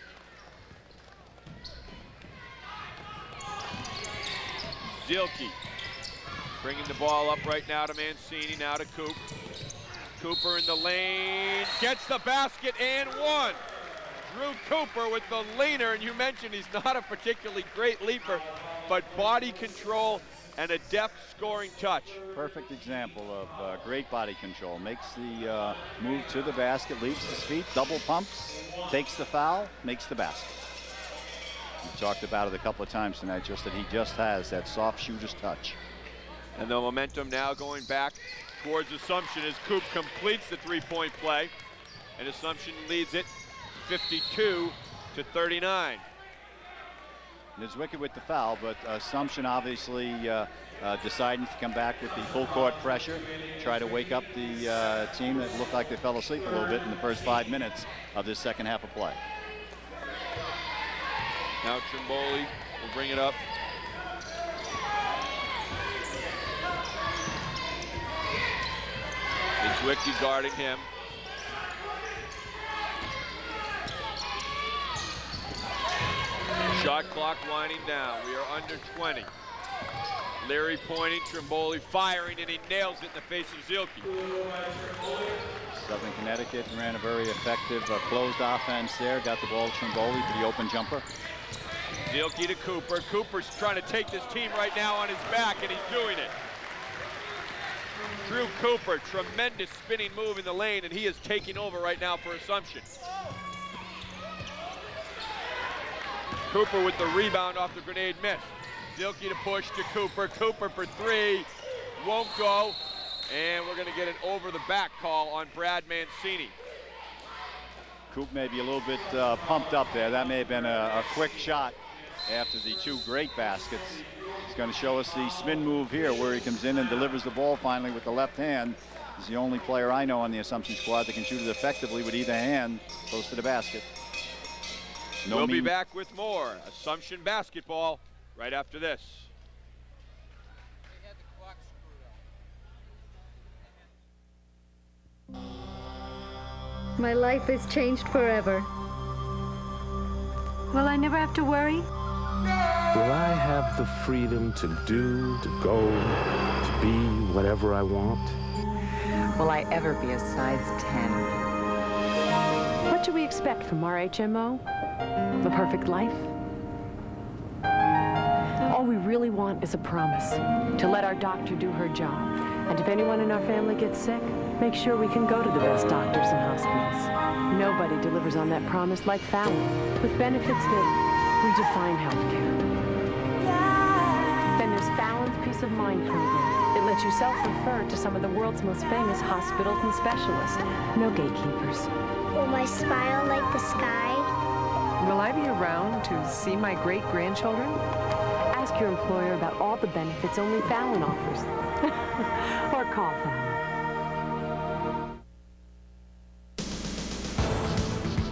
Zilke bringing the ball up right now to Mancini, now to Coop. Cooper in the lane, gets the basket and one. Drew Cooper with the leaner, and you mentioned he's not a particularly great leaper, but body control and a deft scoring touch. Perfect example of great body control. Makes the move to the basket, leaves his feet, double pumps, takes the foul, makes the basket. We've talked about it a couple of times tonight, just that he just has that soft shooter's touch. And the momentum now going back towards Assumption as Coop completes the three-point play, and Assumption leads it 52-39. Niedzwiecki with the foul, but Assumption obviously deciding to come back with the full court pressure, try to wake up the team that looked like they fell asleep a little bit in the first 5 minutes of this second half of play. Now Trimboli will bring it up. Niedzwiecki guarding him. Shot clock winding down. We are under 20. Leary pointing, Trimboli firing, and he nails it in the face of Zielke. Southern Connecticut ran a very effective closed offense there. Got the ball to Trimboli for the open jumper. Zielke to Cooper. Cooper's trying to take this team right now on his back, and he's doing it. Drew Cooper, tremendous spinning move in the lane, and he is taking over right now for Assumption. Cooper with the rebound off the grenade miss. Zielke to push to Cooper. Cooper for three. Won't go. And we're going to get an over-the-back call on Brad Mancini. Coop may be a little bit pumped up there. That may have been a quick shot after the two great baskets. He's going to show us the spin move here where he comes in and delivers the ball finally with the left hand. He's the only player I know on the Assumption squad that can shoot it effectively with either hand close to the basket. We'll be back with more Assumption basketball right after this. My life has changed forever. Will I never have to worry? Will I have the freedom to do, to go, to be whatever I want? Will I ever be a size 10? What do we expect from our HMO? The perfect life? All we really want is a promise to let our doctor do her job. And if anyone in our family gets sick, make sure we can go to the best doctors and hospitals. Nobody delivers on that promise like Fallon, with benefits that redefine healthcare. Then there's Fallon's Peace of Mind program. It lets you self-refer to some of the world's most famous hospitals and specialists. No gatekeepers. Will my smile like the sky? Will I be around to see my great-grandchildren? Ask your employer about all the benefits only Fallon offers. Or call Fallon.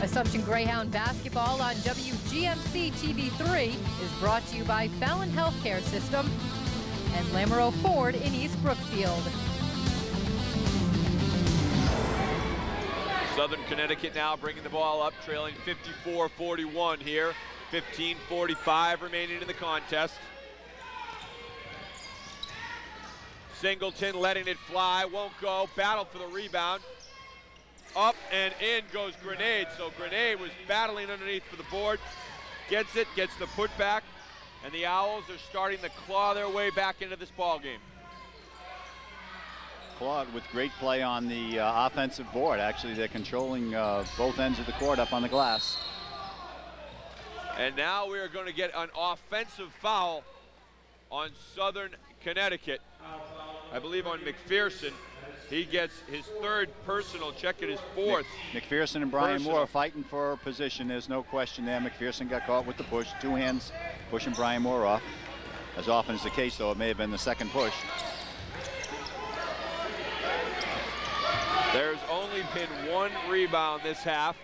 Assumption Greyhound basketball on WGMC TV3 is brought to you by Fallon Healthcare System and Lamoureux Ford in East Brookfield. Southern Connecticut now bringing the ball up, trailing 54-41 here. 15:45 remaining in the contest. Singleton letting it fly, won't go, battle for the rebound. Up and in goes Grenade, so Grenade was battling underneath for the board. Gets it, gets the putback, and the Owls are starting to claw their way back into this ball game. Claude with great play on the offensive board. Actually, they're controlling both ends of the court up on the glass. And now we are going to get an offensive foul on Southern Connecticut. I believe on McPherson. He gets his third personal, check it, his fourth. McPherson and Brian Moore fighting for position. There's no question there. McPherson got caught with the push. Two hands pushing Brian Moore off. As often is the case, though, it may have been the second push. There's only been one rebound this half.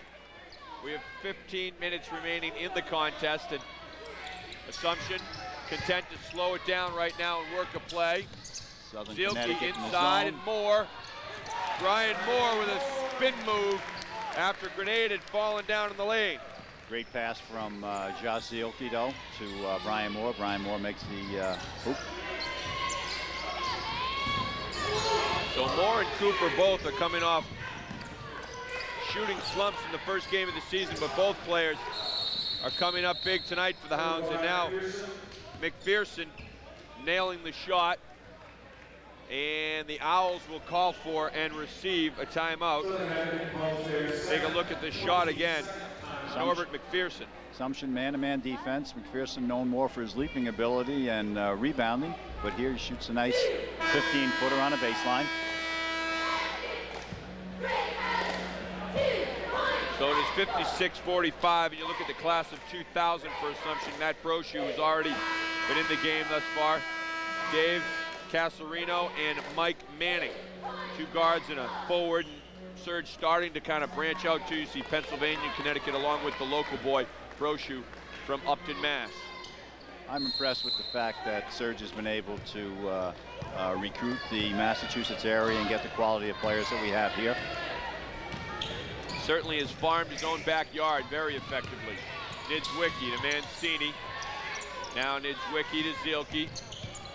We have 15 minutes remaining in the contest, and Assumption content to slow it down right now and work a play. Zielke inside and Moore. Brian Moore with a spin move after Grenade had fallen down in the lane. Great pass from Josh Zielke, though, to Brian Moore. Brian Moore makes the hoop. So Moore and Cooper both are coming off shooting slumps in the first game of the season, but both players are coming up big tonight for the Hounds. And now McPherson nailing the shot. And the Owls will call for and receive a timeout. Take a look at this shot again. Norbert McPherson. Assumption man-to-man defense. McPherson known more for his leaping ability and rebounding, but here he shoots a nice 15-footer on a baseline. So it is 56-45, and you look at the class of 2000 for Assumption. Matt Brochu has already been in the game thus far. Dave Casarino and Mike Manning, two guards and a forward. Serge starting to kind of branch out too. You see Pennsylvania and Connecticut along with the local boy Brochu from Upton, Mass. I'm impressed with the fact that Serge has been able to recruit the Massachusetts area and get the quality of players that we have here. Certainly has farmed his own backyard very effectively. Nidzwicki to Mancini. Now Nidzwicki to Zielke.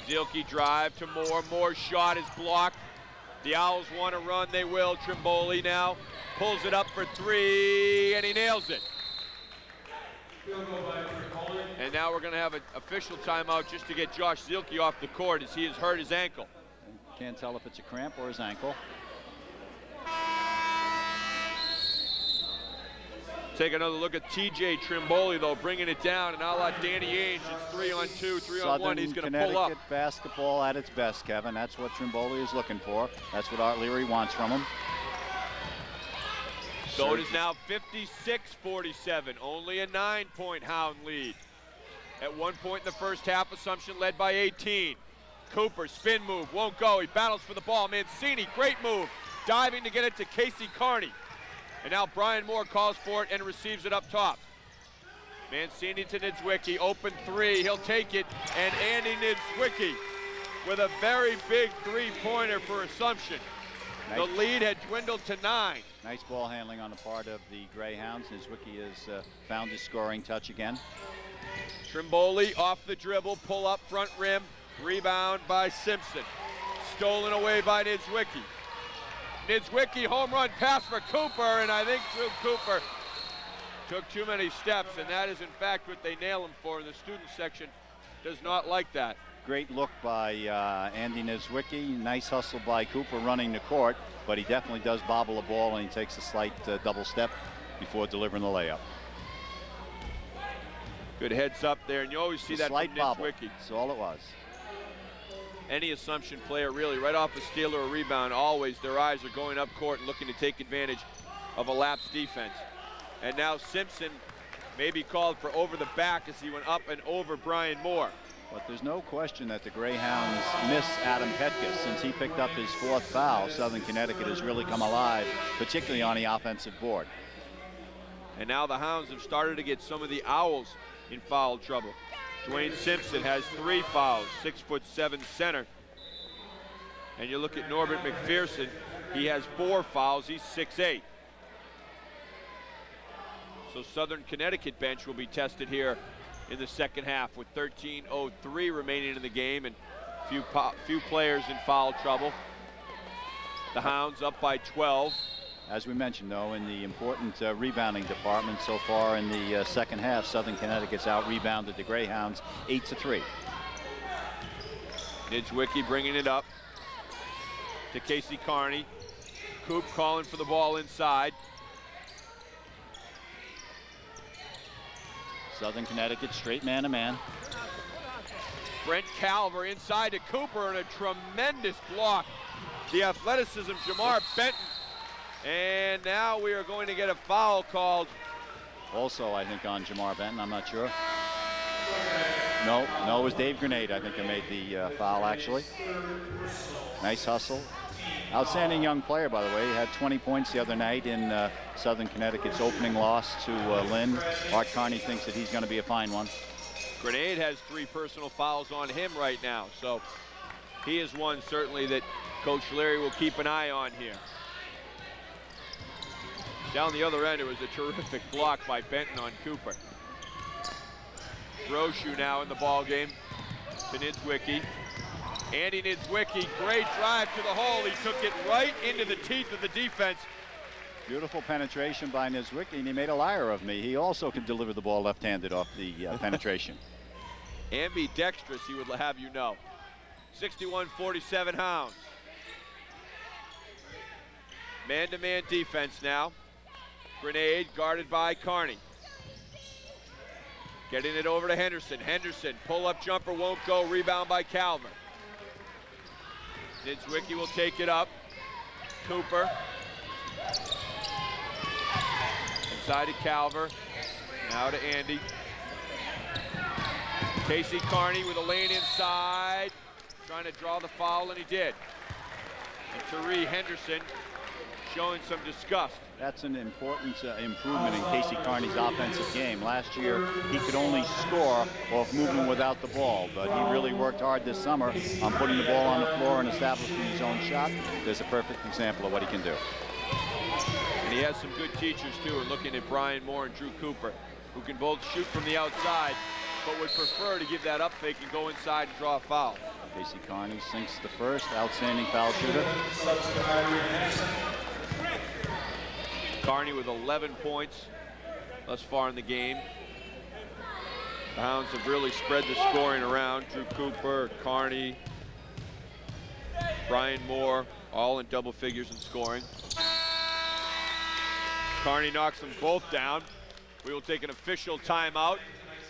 Zielke drive to Moore. Moore's shot is blocked. The Owls want to run, they will. Trimboli now pulls it up for three, and he nails it. And now we're going to have an official timeout just to get Josh Zielke off the court as he has hurt his ankle. Can't tell if it's a cramp or his ankle. Take another look at TJ Trimboli, though, bringing it down, and a la Danny Ainge, it's 3-on-2, 3-on-1. He's going to pull up. Connecticut basketball at its best, Kevin. That's what Trimboli is looking for. That's what Art Leary wants from him. So it is now 56-47, only a 9-point Hound lead. At one point in the first half, Assumption led by 18. Cooper, spin move, won't go. He battles for the ball. Mancini, great move, diving to get it to Casey Carney. And now Brian Moore calls for it and receives it up top. Mancini to Niedzwiecki, open three, he'll take it, and Andy Niedzwiecki with a very big three-pointer for Assumption. The lead had dwindled to 9. Nice ball handling on the part of the Greyhounds. Niedzwiecki has found his scoring touch again. Trimboli off the dribble, pull up front rim, rebound by Simpson. Stolen away by Niedzwiecki. Niedzwiecki home run pass for Cooper, and I think Drew Cooper took too many steps, and that is in fact what they nail him for, and the student section does not like that. Great look by Andy Niedzwiecki. Nice hustle by Cooper running the court, but he definitely does bobble a ball, and he takes a slight double step before delivering the layup. Good heads up there, and you always see that from Niedzwiecki. That's all it was. Any Assumption player really, right off a steal or a rebound, always their eyes are going up court and looking to take advantage of a lapsed defense. And now Simpson may be called for over the back as he went up and over Brian Moore. But there's no question that the Greyhounds miss Adam Petkus. Since he picked up his 4th foul, Southern Connecticut has really come alive, particularly on the offensive board. And now the Hounds have started to get some of the Owls in foul trouble. Dwayne Simpson has 3 fouls, 6'7" center. And you look at Norbert McPherson, he has 4 fouls, he's 6'8". So Southern Connecticut bench will be tested here in the second half with 13:03 remaining in the game and few players in foul trouble. The Hounds up by 12. As we mentioned, though, in the important rebounding department so far in the second half, Southern Connecticut's out-rebounded the Greyhounds 8-3. Niedzwiecki bringing it up to Casey Carney. Coop calling for the ball inside. Southern Connecticut straight man-to-man. Brent Calver inside to Cooper, and a tremendous block. The athleticism, Jamar Benton. And now we are going to get a foul called. Also, I think, on Jamar Benton, I'm not sure. No, it was Dave Grenade, I think, who made the foul, actually. Nice hustle. Outstanding young player, by the way. He had 20 points the other night in Southern Connecticut's opening loss to Lynn. Art Carney thinks that he's going to be a fine one. Grenade has 3 personal fouls on him right now, so he is one certainly that Coach Leary will keep an eye on here. Down the other end, it was a terrific block by Benton on Cooper. Brochu now in the ball game to Niedzwiecki. Andy Niedzwiecki, great drive to the hole. He took it right into the teeth of the defense. Beautiful penetration by Niedzwiecki, and he made a liar of me. He also can deliver the ball left-handed off the penetration. Ambidextrous, he would have you know. 61-47 Hounds. Man-to-man defense now. Grenade guarded by Carney. Getting it over to Henderson. Henderson, pull-up jumper won't go. Rebound by Calver. Niedzwiecki will take it up. Cooper. Inside to Calver. Now to Andy. Casey Carney with a lane inside. Trying to draw the foul, and he did. And Tariq Henderson showing some disgust. That's an important improvement in Casey Carney's offensive game. Last year, he could only score off moving without the ball, but he really worked hard this summer on putting the ball on the floor and establishing his own shot. There's a perfect example of what he can do. And he has some good teachers, too, and looking at Brian Moore and Drew Cooper, who can both shoot from the outside, but would prefer to give that up fake and go inside and draw a foul. Casey Carney sinks the first. Outstanding foul shooter. Carney with 11 points thus far in the game. The Hounds have really spread the scoring around. Drew Cooper, Carney, Brian Moore, all in double figures in scoring. Carney knocks them both down. We will take an official timeout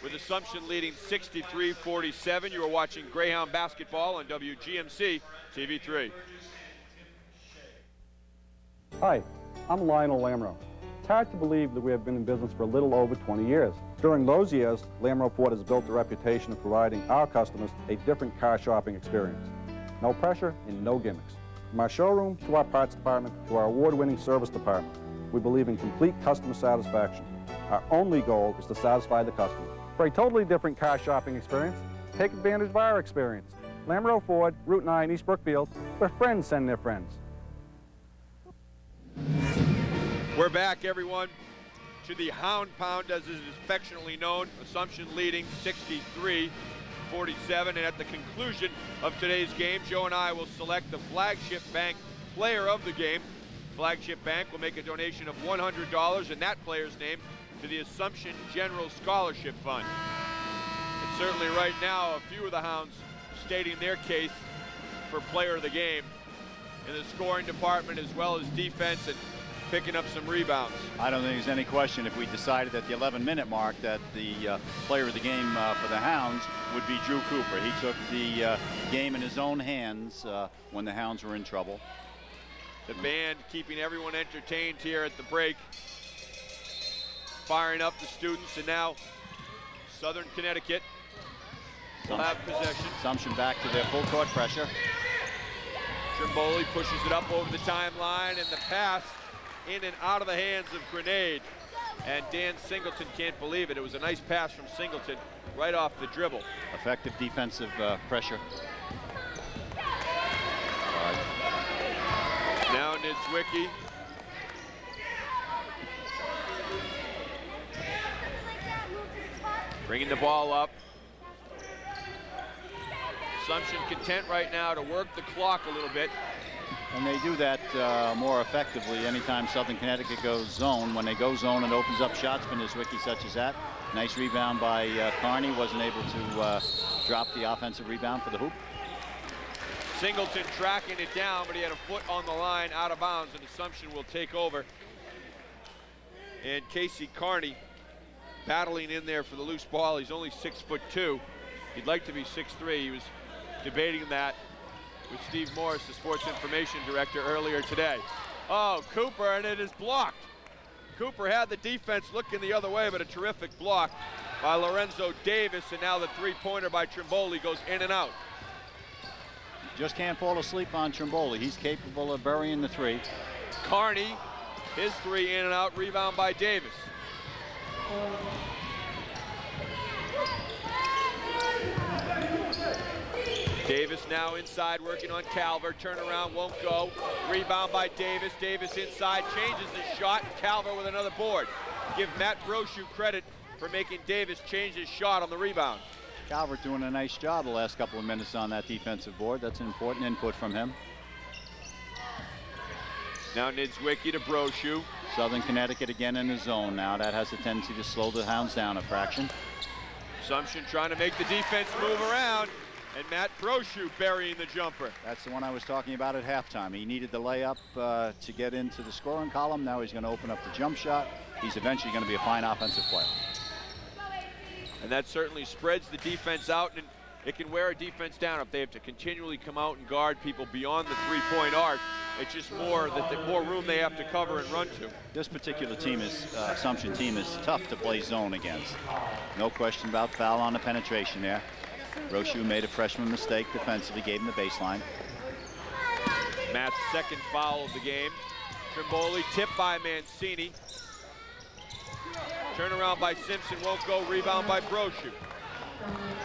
with Assumption leading 63-47. You are watching Greyhound basketball on WGMC TV3. Hi, I'm Lionel Lamro. It's hard to believe that we have been in business for a little over 20 years. During those years, Lamro Ford has built a reputation of providing our customers a different car shopping experience. No pressure and no gimmicks. From our showroom to our parts department to our award-winning service department, we believe in complete customer satisfaction. Our only goal is to satisfy the customer. For a totally different car shopping experience, take advantage of our experience. Lamro Ford, Route 9, East Brookfield, where friends send their friends. We're back, everyone, to the Hound Pound, as it is affectionately known. Assumption leading 63-47, and at the conclusion of today's game, Joe and I will select the Flagship Bank player of the game. Flagship Bank will make a donation of $100 in that player's name to the Assumption General Scholarship Fund. And certainly right now, a few of the Hounds stating their case for player of the game in the scoring department as well as defense and picking up some rebounds. I don't think there's any question if we decided at the 11-minute mark that the player of the game for the Hounds would be Drew Cooper. He took the game in his own hands when the Hounds were in trouble. The band keeping everyone entertained here at the break, firing up the students, and now Southern Connecticut will have possession. Assumption back to their full court pressure. Trimboli pushes it up over the timeline, and the pass in and out of the hands of Grenade. And Dan Singleton can't believe it. It was a nice pass from Singleton right off the dribble. Effective defensive pressure. Now Niedzwiecki. Bringing the ball up. Assumption content right now to work the clock a little bit. And they do that more effectively anytime Southern Connecticut goes zone. When they go zone, it opens up shots for Niedzwiecki such as that. Nice rebound by Carney. Wasn't able to drop the offensive rebound for the hoop. Singleton tracking it down, but he had a foot on the line out of bounds, and Assumption will take over. And Casey Carney battling in there for the loose ball. He's only 6'2". He'd like to be 6'3". He was debating that with Steve Morris, the sports information director, earlier today. Oh, Cooper, and it is blocked. Cooper had the defense looking the other way, but a terrific block by Lorenzo Davis, and now the three-pointer by Trimboli goes in and out. Just can't fall asleep on Trimboli. He's capable of burying the three. Carney, his three in and out, rebound by Davis. Davis now inside, working on Calver. Turnaround won't go. Rebound by Davis. Davis inside, changes his shot. Calver with another board. Give Matt Brochu credit for making Davis change his shot on the rebound. Calvert doing a nice job the last couple of minutes on that defensive board. That's an important input from him. Now Niedzwiecki to Brochu. Southern Connecticut again in the zone now. That has a tendency to slow the Hounds down a fraction. Assumption trying to make the defense move around, and Matt Brochu burying the jumper. That's the one I was talking about at halftime. He needed the layup to get into the scoring column. Now he's going to open up the jump shot. He's eventually going to be a fine offensive player. And that certainly spreads the defense out, and it can wear a defense down if they have to continually come out and guard people beyond the three-point arc. It's just more that the more room they have to cover and run to. This particular team is Assumption team is tough to play zone against. No question about foul on the penetration there. Brochu made a freshman mistake defensively, gave him the baseline. Matt's second foul of the game. Trimboli tipped by Mancini. Turnaround by Simpson, won't go. Rebound by Brochu.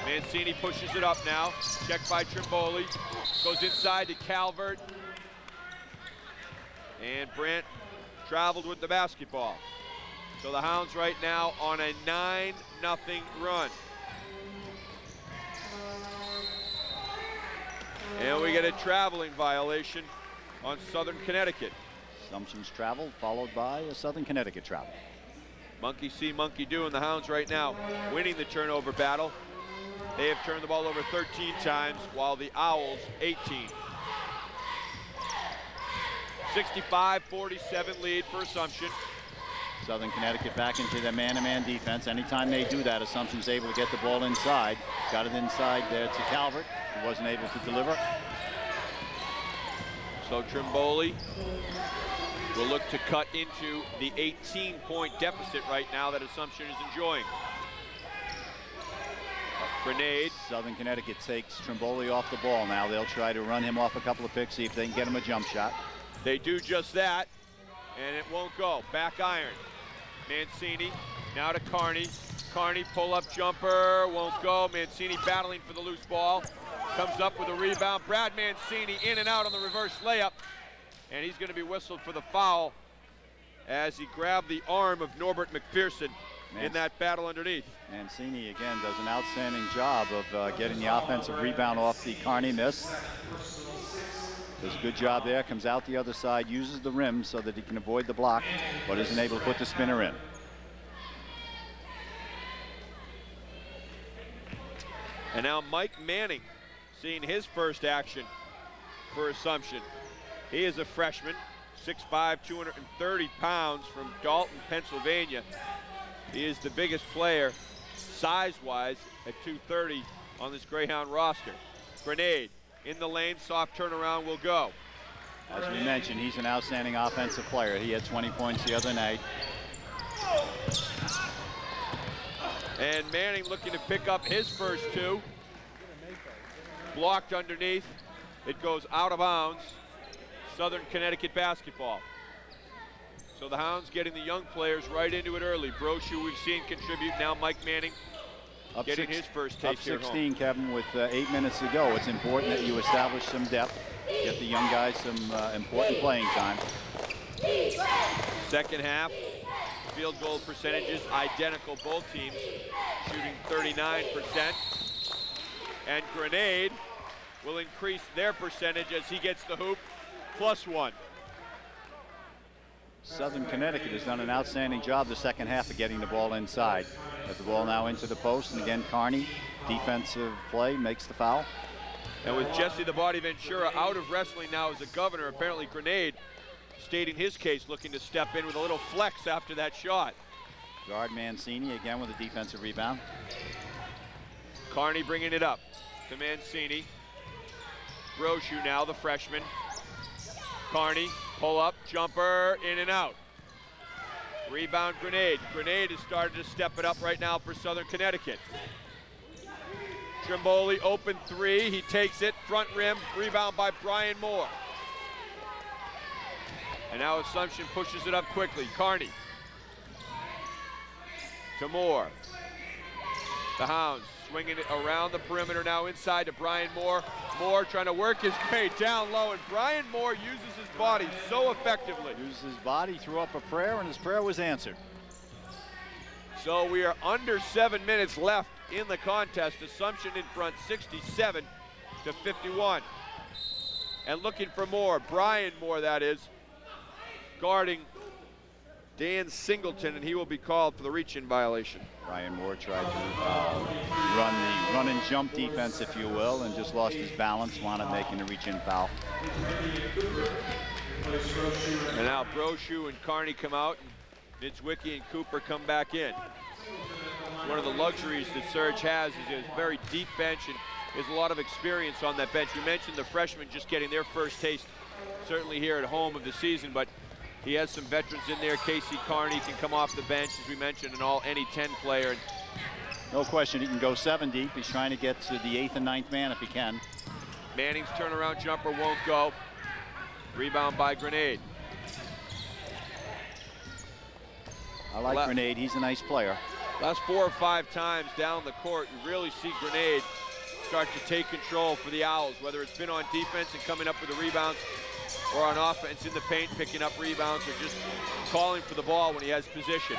Mancini pushes it up now. Checked by Trimboli. Goes inside to Calvert. And Brandt traveled with the basketball. So the Hounds right now on a 9-0 run. And we get a traveling violation on Southern Connecticut. Assumption's travel, followed by a Southern Connecticut travel. Monkey see, monkey do, and the Hounds right now winning the turnover battle. They have turned the ball over 13 times, while the Owls 18. 65-47 lead for Assumption. Southern Connecticut back into their man-to-man defense. Anytime they do that, Assumption's able to get the ball inside. Got it inside there to Calvert, who wasn't able to deliver. So Trimboli will look to cut into the 18-point deficit right now that Assumption is enjoying. A grenade. Southern Connecticut takes Trimboli off the ball now. They'll try to run him off a couple of picks, see if they can get him a jump shot. They do just that, and it won't go. Back iron. Mancini now to Carney. Carney pull-up jumper, won't go. Mancini battling for the loose ball. Comes up with a rebound. Brad Mancini in and out on the reverse layup. And he's going to be whistled for the foul as he grabbed the arm of Norbert McPherson in that battle underneath. Mancini, again, does an outstanding job of getting the offensive rebound off the Carney miss. Does a good job there, comes out the other side, uses the rim so that he can avoid the block, but isn't able to put the spinner in. And now Mike Manning seeing his first action for Assumption. He is a freshman, 6'5", 230 pounds from Dalton, Pennsylvania. He is the biggest player size-wise at 230 on this Greyhound roster. Grenade in the lane, soft turnaround will go. As we mentioned, he's an outstanding offensive player. He had 20 points the other night. And Manning looking to pick up his first two. Blocked underneath. It goes out of bounds. Southern Connecticut basketball. So the Hounds getting the young players right into it early. Brochu we've seen contribute. Now Mike Manning Up getting his first taste here up at 16, home. Kevin, with 8 minutes to go. It's important that you establish some depth, get the young guys some important playing time. Second half, field goal percentages identical, both teams shooting 39%. And Grenade will increase their percentage as he gets the hoop, +1. Southern Connecticut has done an outstanding job the second half of getting the ball inside. Got the ball now into the post, and again, Carney, defensive play, makes the foul. And with Jesse the Body Ventura out of wrestling now as a governor, apparently Grenade stating his case, looking to step in with a little flex after that shot. Guard Mancini again with a defensive rebound. Carney bringing it up to Mancini. Brochu now, the freshman. Carney, pull up, jumper, in and out. Rebound Grenade. Grenade has started to step it up right now for Southern Connecticut. Trimboli open three, he takes it, front rim, rebound by Brian Moore. And now Assumption pushes it up quickly. Carney to Moore. The Hounds swinging it around the perimeter now inside to Brian Moore. Moore trying to work his way down low, and Brian Moore uses his body so effectively. Uses his body, threw up a prayer, and his prayer was answered. So we are under 7 minutes left in the contest. Assumption in front 67-51. And looking for Moore, Brian Moore that is, guarding Dan Singleton, and he will be called for the reach-in violation. Brian Moore tried to run the run and jump defense, if you will, and just lost his balance, wound up making a reach-in foul. And now Brochu and Carney come out, and Midzwicki and Cooper come back in. One of the luxuries that Surge has is a very deep bench, and there's a lot of experience on that bench. You mentioned the freshmen just getting their first taste, certainly here at home of the season, but he has some veterans in there. Casey Carney can come off the bench, as we mentioned, any 10 player. No question, he can go 7 deep. He's trying to get to the 8th and 9th man if he can. Manning's turnaround jumper won't go. Rebound by Grenade. I like Grenade, he's a nice player. Last 4 or 5 times down the court, you really see Grenade start to take control for the Owls, whether it's been on defense and coming up with the rebounds, or on offense in the paint, picking up rebounds, or just calling for the ball when he has position.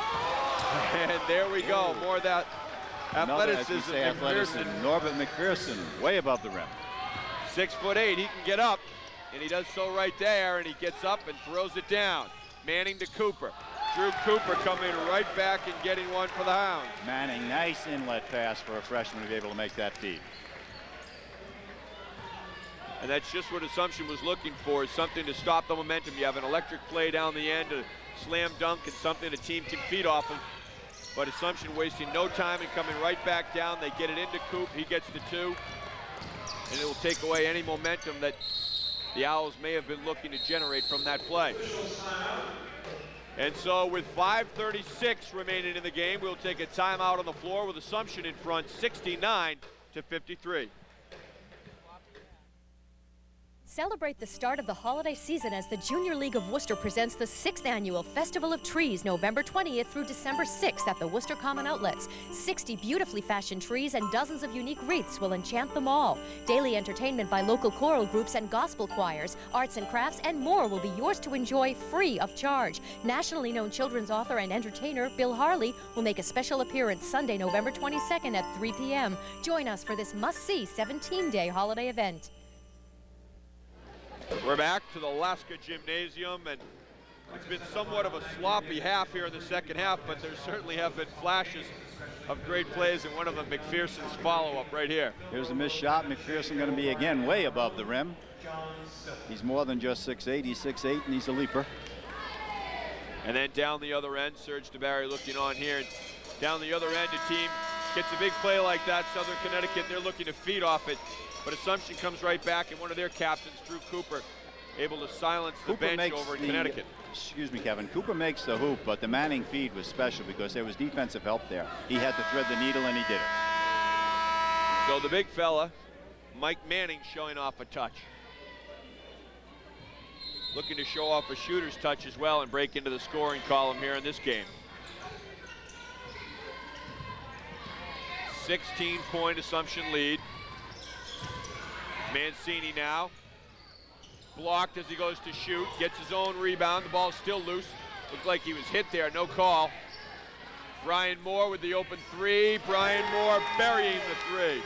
And there we go, more of that athleticism. Norbert McPherson, way above the rim. 6'8", he can get up, and he does so right there, and he gets up and throws it down. Manning to Cooper. Drew Cooper coming right back and getting one for the Hounds. Manning, nice inlet pass for a freshman to be able to make that feed. And that's just what Assumption was looking for, is something to stop the momentum. You have an electric play down the end, a slam dunk, and something a team can feed off of. But Assumption wasting no time and coming right back down. They get it into Coop, he gets the 2. And it will take away any momentum that the Owls may have been looking to generate from that play. And so with 5:36 remaining in the game, we'll take a timeout on the floor with Assumption in front, 69-53. Celebrate the start of the holiday season as the Junior League of Worcester presents the 6th Annual Festival of Trees, November 20th through December 6th at the Worcester Common Outlets. 60 beautifully fashioned trees and dozens of unique wreaths will enchant them all. Daily entertainment by local choral groups and gospel choirs, arts and crafts, and more will be yours to enjoy free of charge. Nationally known children's author and entertainer Bill Harley will make a special appearance Sunday, November 22nd at 3 p.m. Join us for this must-see 17-day holiday event. We're back to the Alaska Gymnasium, and it's been somewhat of a sloppy half here in the second half, but there certainly have been flashes of great plays, and one of them, McPherson's follow-up right here. Here's a missed shot. McPherson going to be again way above the rim. He's more than just 6'8", he's 6'8", and he's a leaper. And then down the other end, Serge DeBarry looking on here. And down the other end, a team gets a big play like that. Southern Connecticut, they're looking to feed off it. But Assumption comes right back, and one of their captains, Drew Cooper, able to silence the bench over in Connecticut. Excuse me, Kevin. Cooper makes the hoop, but the Manning feed was special because there was defensive help there. He had to thread the needle, and he did it. So the big fella, Mike Manning, showing off a touch. Looking to show off a shooter's touch as well and break into the scoring column here in this game. 16-point Assumption lead. Mancini now, blocked as he goes to shoot, gets his own rebound, the ball's still loose. Looked like he was hit there, no call. Brian Moore with the open 3, Brian Moore burying the 3.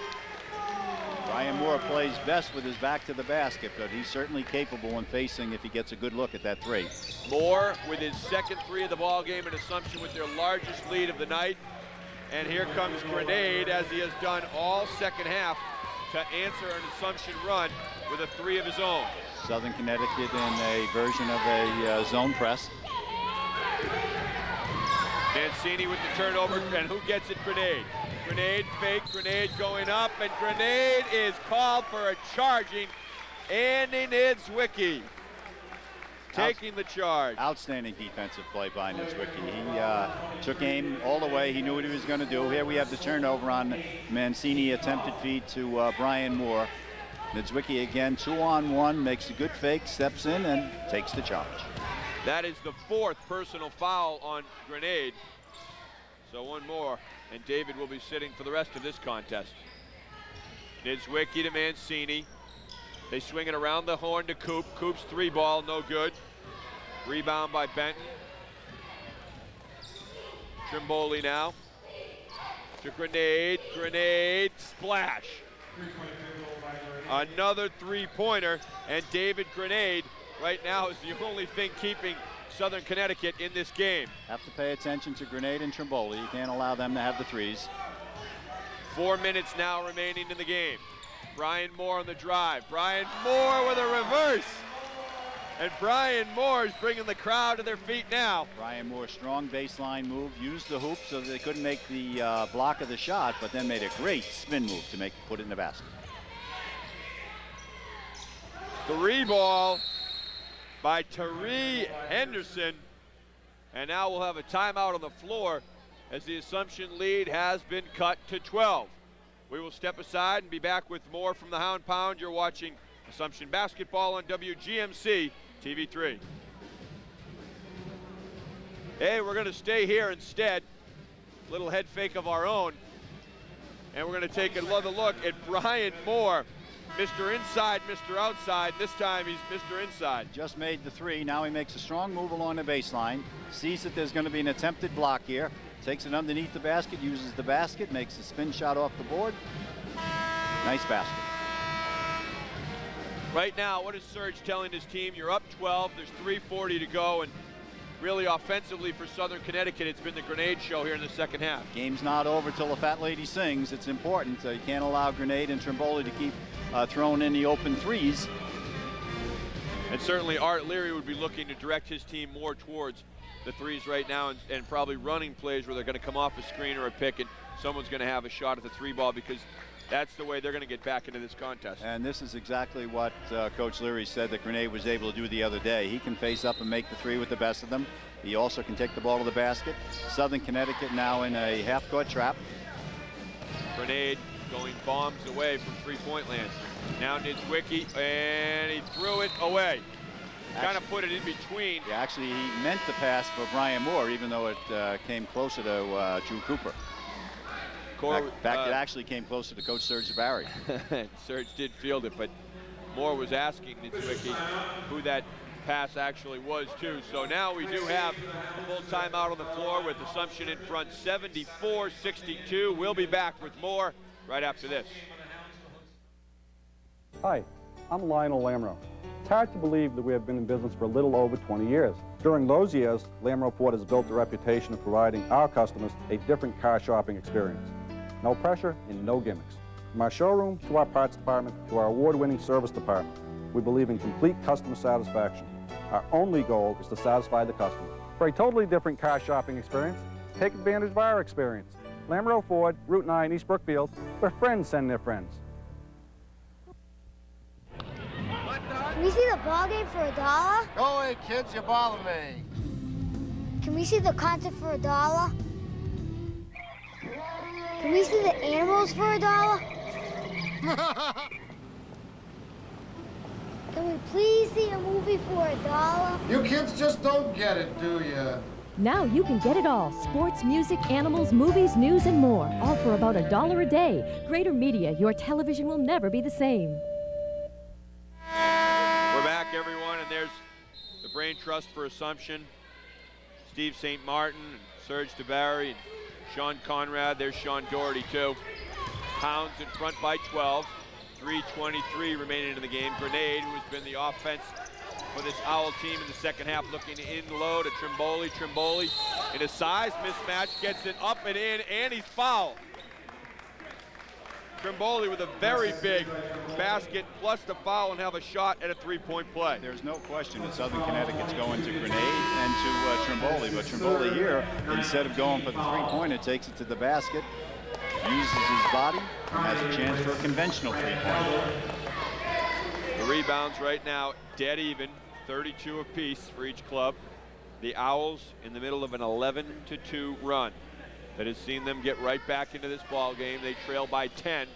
Brian Moore plays best with his back to the basket, but he's certainly capable in facing if he gets a good look at that 3. Moore with his second 3 of the ball game, and Assumption with their largest lead of the night. And here comes Grenade, as he has done all second half, to answer an Assumption run with a 3 of his own. Southern Connecticut in a version of a zone press. Mancini with the turnover, and who gets it? Grenade. Grenade fake, Grenade going up, and Grenade is called for a charging. Andy Niedzwiecki taking the charge. Outstanding defensive play by Niedzwiecki. He took aim all the way. He knew what he was going to do. Here we have the turnover on Mancini, attempted feed to Brian Moore. Niedzwiecki again, 2-on-1, makes a good fake, steps in, and takes the charge. That is the 4th personal foul on Grenade. So one more, and David will be sitting for the rest of this contest. Niedzwiecki to Mancini. They swing it around the horn to Coop. Coop's 3 ball, no good. Rebound by Benton. Trimboli now. To Grenade. Grenade, splash. Another 3-pointer, and David Grenade right now is the only thing keeping Southern Connecticut in this game. Have to pay attention to Grenade and Trimboli. You can't allow them to have the 3s. 4 minutes now remaining in the game. Brian Moore on the drive. Brian Moore with a reverse. And Brian Moore is bringing the crowd to their feet now. Brian Moore, strong baseline move, used the hoop so that they couldn't make the block of the shot, but then made a great spin move to put it in the basket. 3 ball by Tari Henderson. And now we'll have a timeout on the floor as the Assumption lead has been cut to 12. We will step aside and be back with more from the Hound Pound. You're watching Assumption basketball on WGMC TV3. Hey, we're going to stay here instead. Little head fake of our own. And we're going to take another look at Brian Moore. Mr. Inside, Mr. Outside. This time he's Mr. Inside. Just made the 3. Now he makes a strong move along the baseline. Sees that there's going to be an attempted block here. Takes it underneath the basket, uses the basket, makes a spin shot off the board. Nice basket. Right now, what is Surge telling his team? You're up 12, there's 3:40 to go, and really offensively for Southern Connecticut, it's been the grenade show here in the second half. Game's not over till the fat lady sings. It's important. You can't allow Grenade and Trimboli to keep throwing in the open threes. And certainly Art Leary would be looking to direct his team more towards the threes right now, and probably running plays where they're going to come off a screen or a pick and someone's going to have a shot at the three ball, because that's the way they're going to get back into this contest. And this is exactly what Coach Leary said that Grenade was able to do the other day. He can face up and make the three with the best of them. He also can take the ball to the basket. Southern Connecticut now in a half-court trap. Grenade going bombs away from three-point land. Now Niedzwiecki, and he threw it away. Kind of put it in between. Yeah, actually, he meant the pass for Brian Moore, even though it came closer to Drew Cooper. In fact, it actually came closer to Coach Serge Barry. Serge did field it, but Moore was asking Niedzwiecki who that pass actually was, too. So now we do have a full timeout on the floor with Assumption in front 74-62. We'll be back with more right after this. Hi, I'm Lionel Lamro. It's hard to believe that we have been in business for a little over 20 years. During those years, Lamro Ford has built a reputation of providing our customers a different car shopping experience. No pressure and no gimmicks. From our showroom to our parts department to our award-winning service department, we believe in complete customer satisfaction. Our only goal is to satisfy the customer. For a totally different car shopping experience, take advantage of our experience. Lamro Ford, Route 9, East Brookfield, where friends send their friends. Can we see the ball game for $1? Go away, kids, you're bothering me. Can we see the concert for $1? Can we see the animals for $1? Can we please see a movie for $1? You kids just don't get it, do you? Now you can get it all. Sports, music, animals, movies, news, and more. All for about $1 a day. Greater Media, your television will never be the same. We're back, everyone, and there's the Brain Trust for Assumption. Steve St. Martin, and Serge DeBarry, and Sean Conrad. There's Sean Doherty, too. Hounds in front by 12. 3:23 remaining in the game. Grenade, who has been the offense for this Owl team in the second half, looking in low to Trimboli. Trimboli in a size mismatch, gets it up and in, and he's fouled. Trimboli with a very big basket, plus the foul, and have a shot at a three-point play. There's no question that Southern Connecticut's going to Grenade and to Trimboli, but Trimboli here, instead of going for the three-pointer, takes it to the basket, uses his body, and has a chance for a conventional three-pointer. The rebounds right now, dead even, 32 apiece for each club. The Owls in the middle of an 11-2 run that has seen them get right back into this ball game. They trail by 10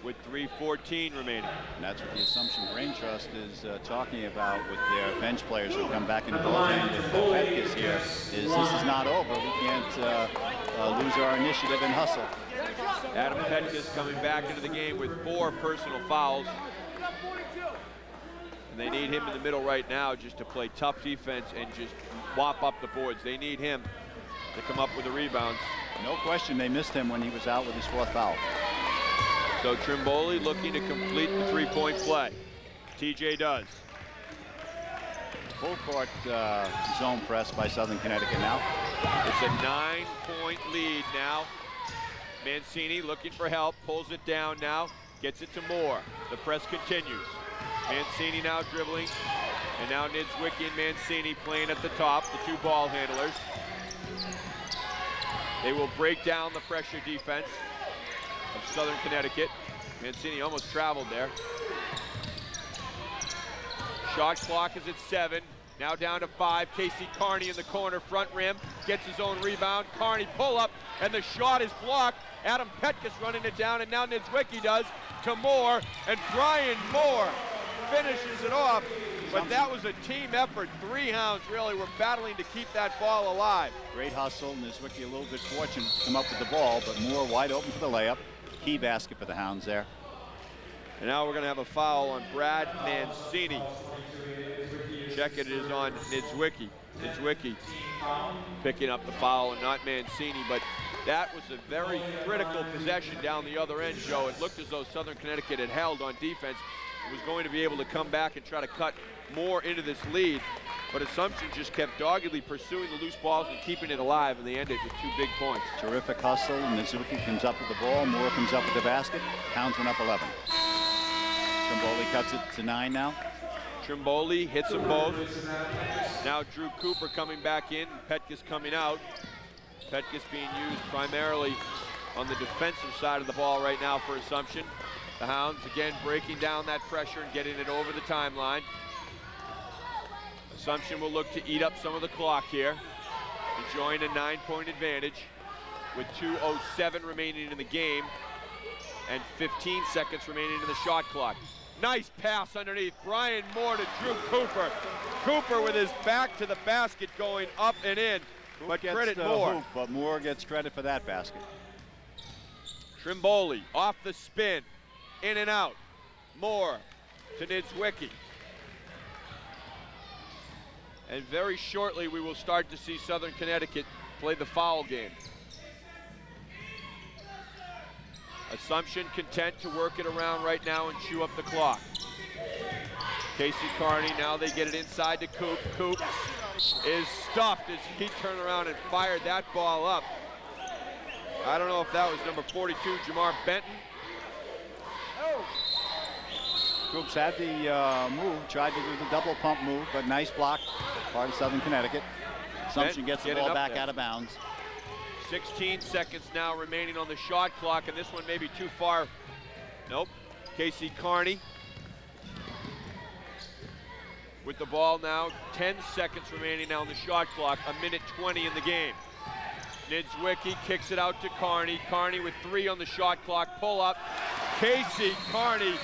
with 3:14 remaining. And that's what the Assumption Brain Trust is talking about with their bench players who come back into the ball game. The Petkus here is this is not over. We can't lose our initiative and hustle. Adam Petkus coming back into the game with 4 personal fouls. And they need him in the middle right now just to play tough defense and just whop up the boards. They need him to come up with the rebounds. No question they missed him when he was out with his 4th foul. So Trimboli looking to complete the three-point play. TJ does. Full court zone press by Southern Connecticut now. It's a 9-point lead now. Mancini looking for help, pulls it down now, gets it to Moore. The press continues. Mancini now dribbling, and now Niedzwiecki and Mancini playing at the top, the 2 ball handlers. They will break down the pressure defense of Southern Connecticut. Mancini almost traveled there. Shot clock is at 7. Now down to 5. Casey Carney in the corner, front rim, gets his own rebound. Carney pull up, and the shot is blocked. Adam Petkus running it down, and now Niedzwiecki does to Moore, and Brian Moore finishes it off. But that was a team effort. 3 Hounds really were battling to keep that ball alive. Great hustle. Niedzwiecki a little bit fortunate to come up with the ball, but Moore wide open for the layup. Key basket for the Hounds there. And now we're going to have a foul on Brad Mancini. Check it is on Niedzwiecki. Niedzwiecki picking up the foul, and not Mancini, but that was a very critical possession down the other end, Joe. It looked as though Southern Connecticut had held on defense. was going to be able to come back and try to cut more into this lead. But Assumption just kept doggedly pursuing the loose balls and keeping it alive, and they ended with 2 big points. Terrific hustle, and Mizuki comes up with the ball. Moore comes up with the basket. Hounds went up 11. Trimboli cuts it to 9 now. Trimboli hits them both. Now Drew Cooper coming back in, Petkus coming out. Petkus being used primarily on the defensive side of the ball right now for Assumption. The Hounds again breaking down that pressure and getting it over the timeline. Assumption will look to eat up some of the clock here, enjoying a 9-point advantage with 2:07 remaining in the game and 15 seconds remaining in the shot clock. Nice pass underneath. Brian Moore to Drew Cooper. Cooper with his back to the basket going up and in, but credit Moore. Hoop, but Moore gets credit for that basket. Trimboli off the spin, in and out. Moore to Niedzwiecki. And very shortly we will start to see Southern Connecticut play the foul game. Assumption content to work it around right now and chew up the clock. Casey Carney, now they get it inside to Coop. Coop is stuffed as he turned around and fired that ball up. I don't know if that was number 42, Jamar Benton. Coops had the move, tried to do the double pump move, but nice block, part of Southern Connecticut. Assumption gets the ball back out of bounds. 16 seconds now remaining on the shot clock, and this one may be too far. Nope. Casey Carney with the ball now. 10 seconds remaining now on the shot clock. 1:20 in the game. Niedzwiecki kicks it out to Carney. Carney with 3 on the shot clock. Pull up. Casey Carney,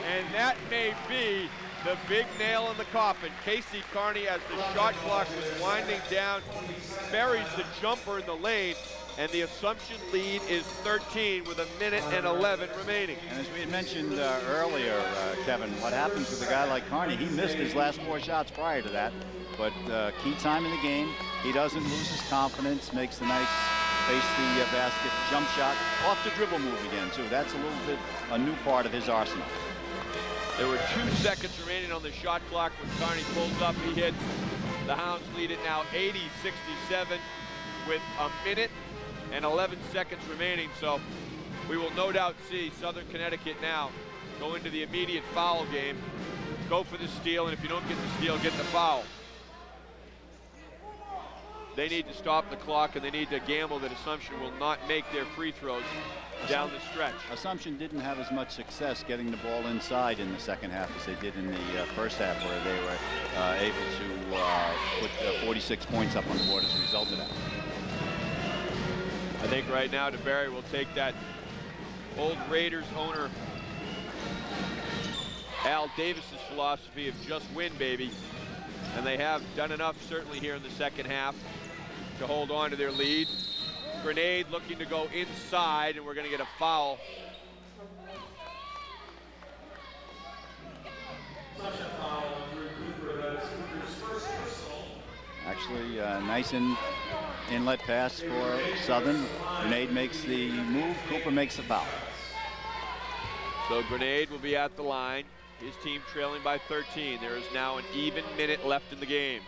and that may be the big nail in the coffin. Casey Carney, as the shot clock was winding down, buries the jumper in the lane, and the Assumption lead is 13 with 1:11 remaining. And as we had mentioned earlier, Kevin, what happens with a guy like Carney, he missed his last 4 shots prior to that, but key time in the game, he doesn't lose his confidence, makes the nice face the basket, jump shot, off the dribble move again, too. That's a little bit a new part of his arsenal. There were 2 seconds remaining on the shot clock when Carney pulls up. He hits. The Hounds lead it now 80-67 with 1:11 remaining. So we will no doubt see Southern Connecticut now go into the immediate foul game, go for the steal, and if you don't get the steal, get the foul. They need to stop the clock, and they need to gamble that Assumption will not make their free throws down the stretch. Assumption didn't have as much success getting the ball inside in the second half as they did in the first half, where they were able to put 46 points up on the board as a result of that. I think right now DeBerry will take that old Raiders owner Al Davis's philosophy of just win, baby. And they have done enough, certainly here in the second half, to hold on to their lead. Grenade looking to go inside, and we're going to get a foul. Actually, nice inlet pass for Southern. Grenade makes the move, Cooper makes the foul. So Grenade will be at the line. His team trailing by 13. There is now an even minute left in the game.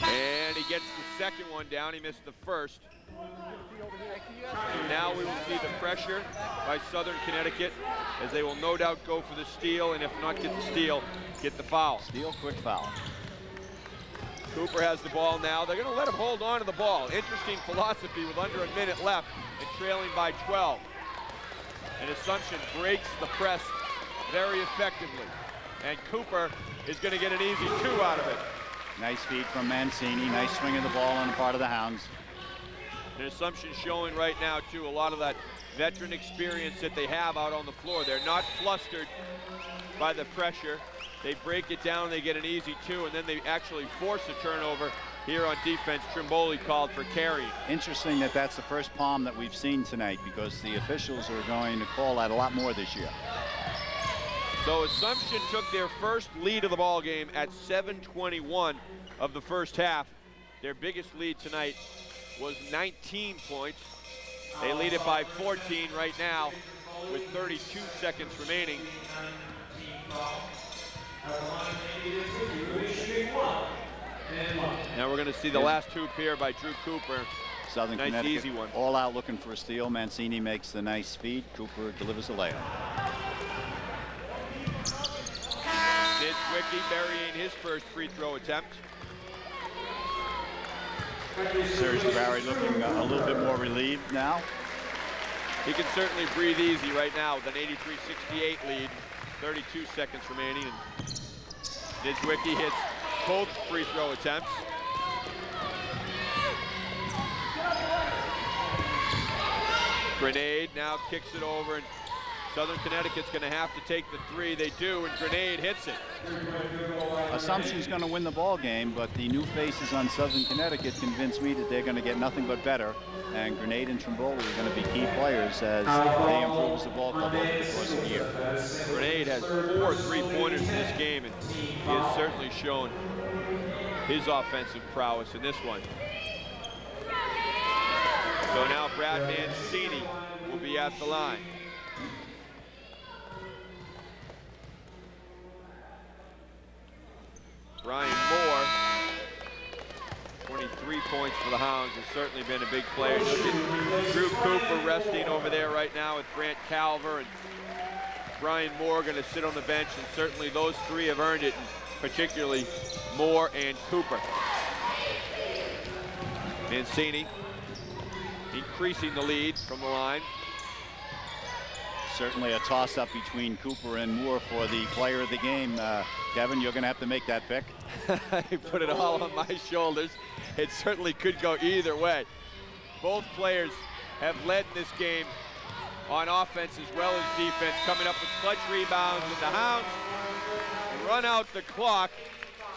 And he gets the second one down. He missed the first. Now we will see the pressure by Southern Connecticut, as they will no doubt go for the steal, and if not get the steal, get the foul. Steal, quick foul. Cooper has the ball now. They're going to let him hold on to the ball. Interesting philosophy with under a minute left and trailing by 12. And Assumption breaks the press very effectively. And Cooper is going to get an easy 2 out of it. Nice feed from Mancini. Nice swing of the ball on the part of the Hounds. And Assumption showing right now, too, a lot of that veteran experience that they have out on the floor. They're not flustered by the pressure. They break it down, they get an easy 2, and then they actually force a turnover here on defense. Trimboli called for carry. Interesting that that's the first palm that we've seen tonight, because the officials are going to call that a lot more this year. So Assumption took their first lead of the ball game at 7:21 of the first half. Their biggest lead tonight was 19 points. They lead it by 14 right now with 32 seconds remaining. Now we're going to see the last hoop here by Drew Cooper. Southern nice Connecticut, easy one. All out looking for a steal. Mancini makes the nice feed. Cooper delivers the layup. Wicki burying his first free throw attempt. Serge DeBarry looking a little bit more relieved now. He can certainly breathe easy right now with an 83-68 lead. 32 seconds remaining. And Nizwicki hits both free throw attempts. Grenade now kicks it over, and Southern Connecticut's going to have to take the three. They do, and Grenade hits it. Assumption's going to win the ball game, but the new faces on Southern Connecticut convince me that they're going to get nothing but better. And Grenade and Trimboli are going to be key players as they improve as the ball club over the course of the year. Grenade has 4 3-pointers in this game, and he has certainly shown his offensive prowess in this one. So now Brad Mancini will be at the line. Brian Moore, 23 points for the Hounds, has certainly been a big player. Look at Drew Cooper resting over there right now with Grant Calver, and Brian Moore going to sit on the bench, and certainly those three have earned it, and particularly Moore and Cooper. Mancini increasing the lead from the line. Certainly a toss-up between Cooper and Moore for the player of the game. Kevin, you're going to have to make that pick. I put it all on my shoulders. It certainly could go either way. Both players have led in this game on offense as well as defense, coming up with clutch rebounds, and the Hounds run out the clock.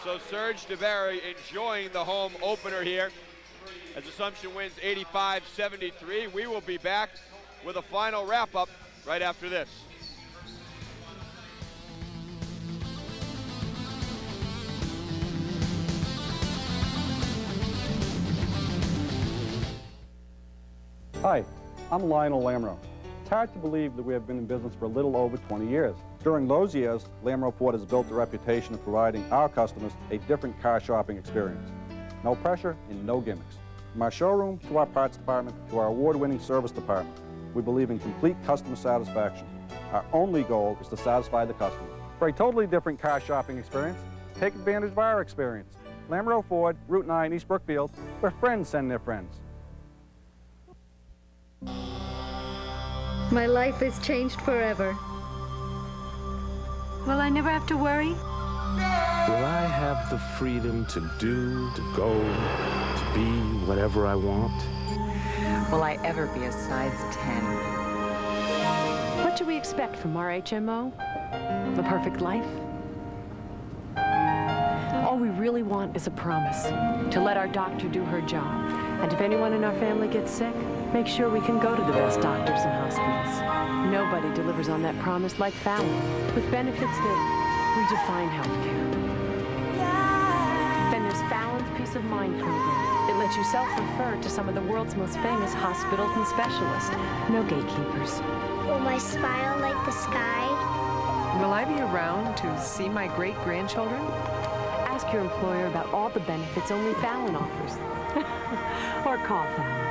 So Serge DeBarry enjoying the home opener here as Assumption wins 85-73. We will be back with a final wrap-up right after this. Hi, I'm Lionel Lamro. It's hard to believe that we have been in business for a little over 20 years. During those years, Lamro Ford has built a reputation of providing our customers a different car shopping experience. No pressure and no gimmicks. From our showroom to our parts department to our award-winning service department, we believe in complete customer satisfaction. Our only goal is to satisfy the customer. For a totally different car shopping experience, take advantage of our experience. Lamro Ford, Route 9, East Brookfield, where friends send their friends. My life has changed forever. Will I never have to worry? Will I have the freedom to do, to go, to be whatever I want? Will I ever be a size 10? What do we expect from our HMO? The perfect life? All we really want is a promise to let our doctor do her job. And if anyone in our family gets sick, make sure we can go to the best doctors and hospitals. Nobody delivers on that promise like Fallon, with benefits that redefine healthcare. Then there's Fallon's Peace of Mind program. It lets you self-refer to some of the world's most famous hospitals and specialists. No gatekeepers. Will my smile light the sky? Will I be around to see my great-grandchildren? Ask your employer about all the benefits only Fallon offers. Or call Fallon.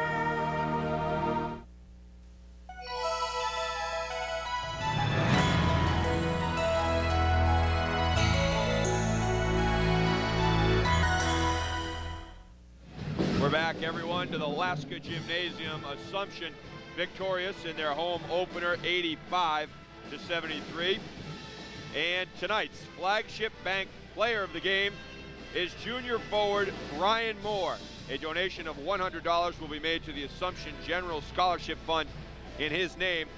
We're back, everyone, to the Alaska Gymnasium. Assumption victorious in their home opener, 85-73. And tonight's flagship bank player of the game is junior forward Brian Moore. A donation of $100 will be made to the Assumption General Scholarship Fund in his name.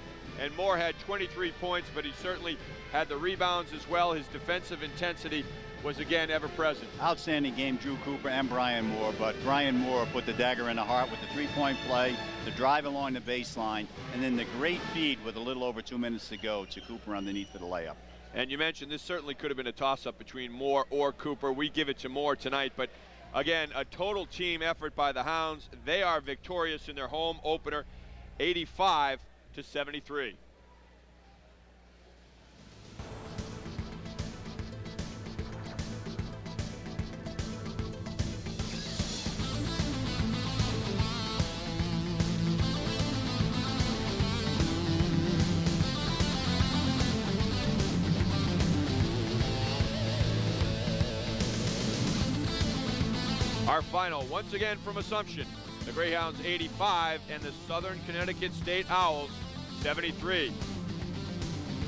And Moore had 23 points, but he certainly had the rebounds as well. His defensive intensity was again ever present. Outstanding game, Drew Cooper and Brian Moore, but Brian Moore put the dagger in the heart with the three-point play, the drive along the baseline, and then the great feed with a little over 2 minutes to go to Cooper underneath for the layup. And you mentioned this certainly could have been a toss-up between Moore or Cooper. We give it to Moore tonight, but again, a total team effort by the Hounds. They are victorious in their home opener, 85-73. Our final, once again from Assumption, the Greyhounds 85 and the Southern Connecticut State Owls 73.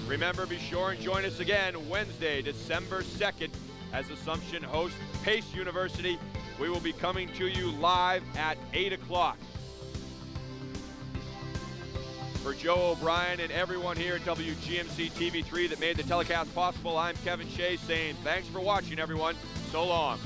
Remember, be sure and join us again Wednesday, December 2nd, as Assumption hosts Pace University. We will be coming to you live at 8 o'clock. For Joe O'Brien and everyone here at WGMC TV3 that made the telecast possible, I'm Kevin Shea saying thanks for watching, everyone. So long.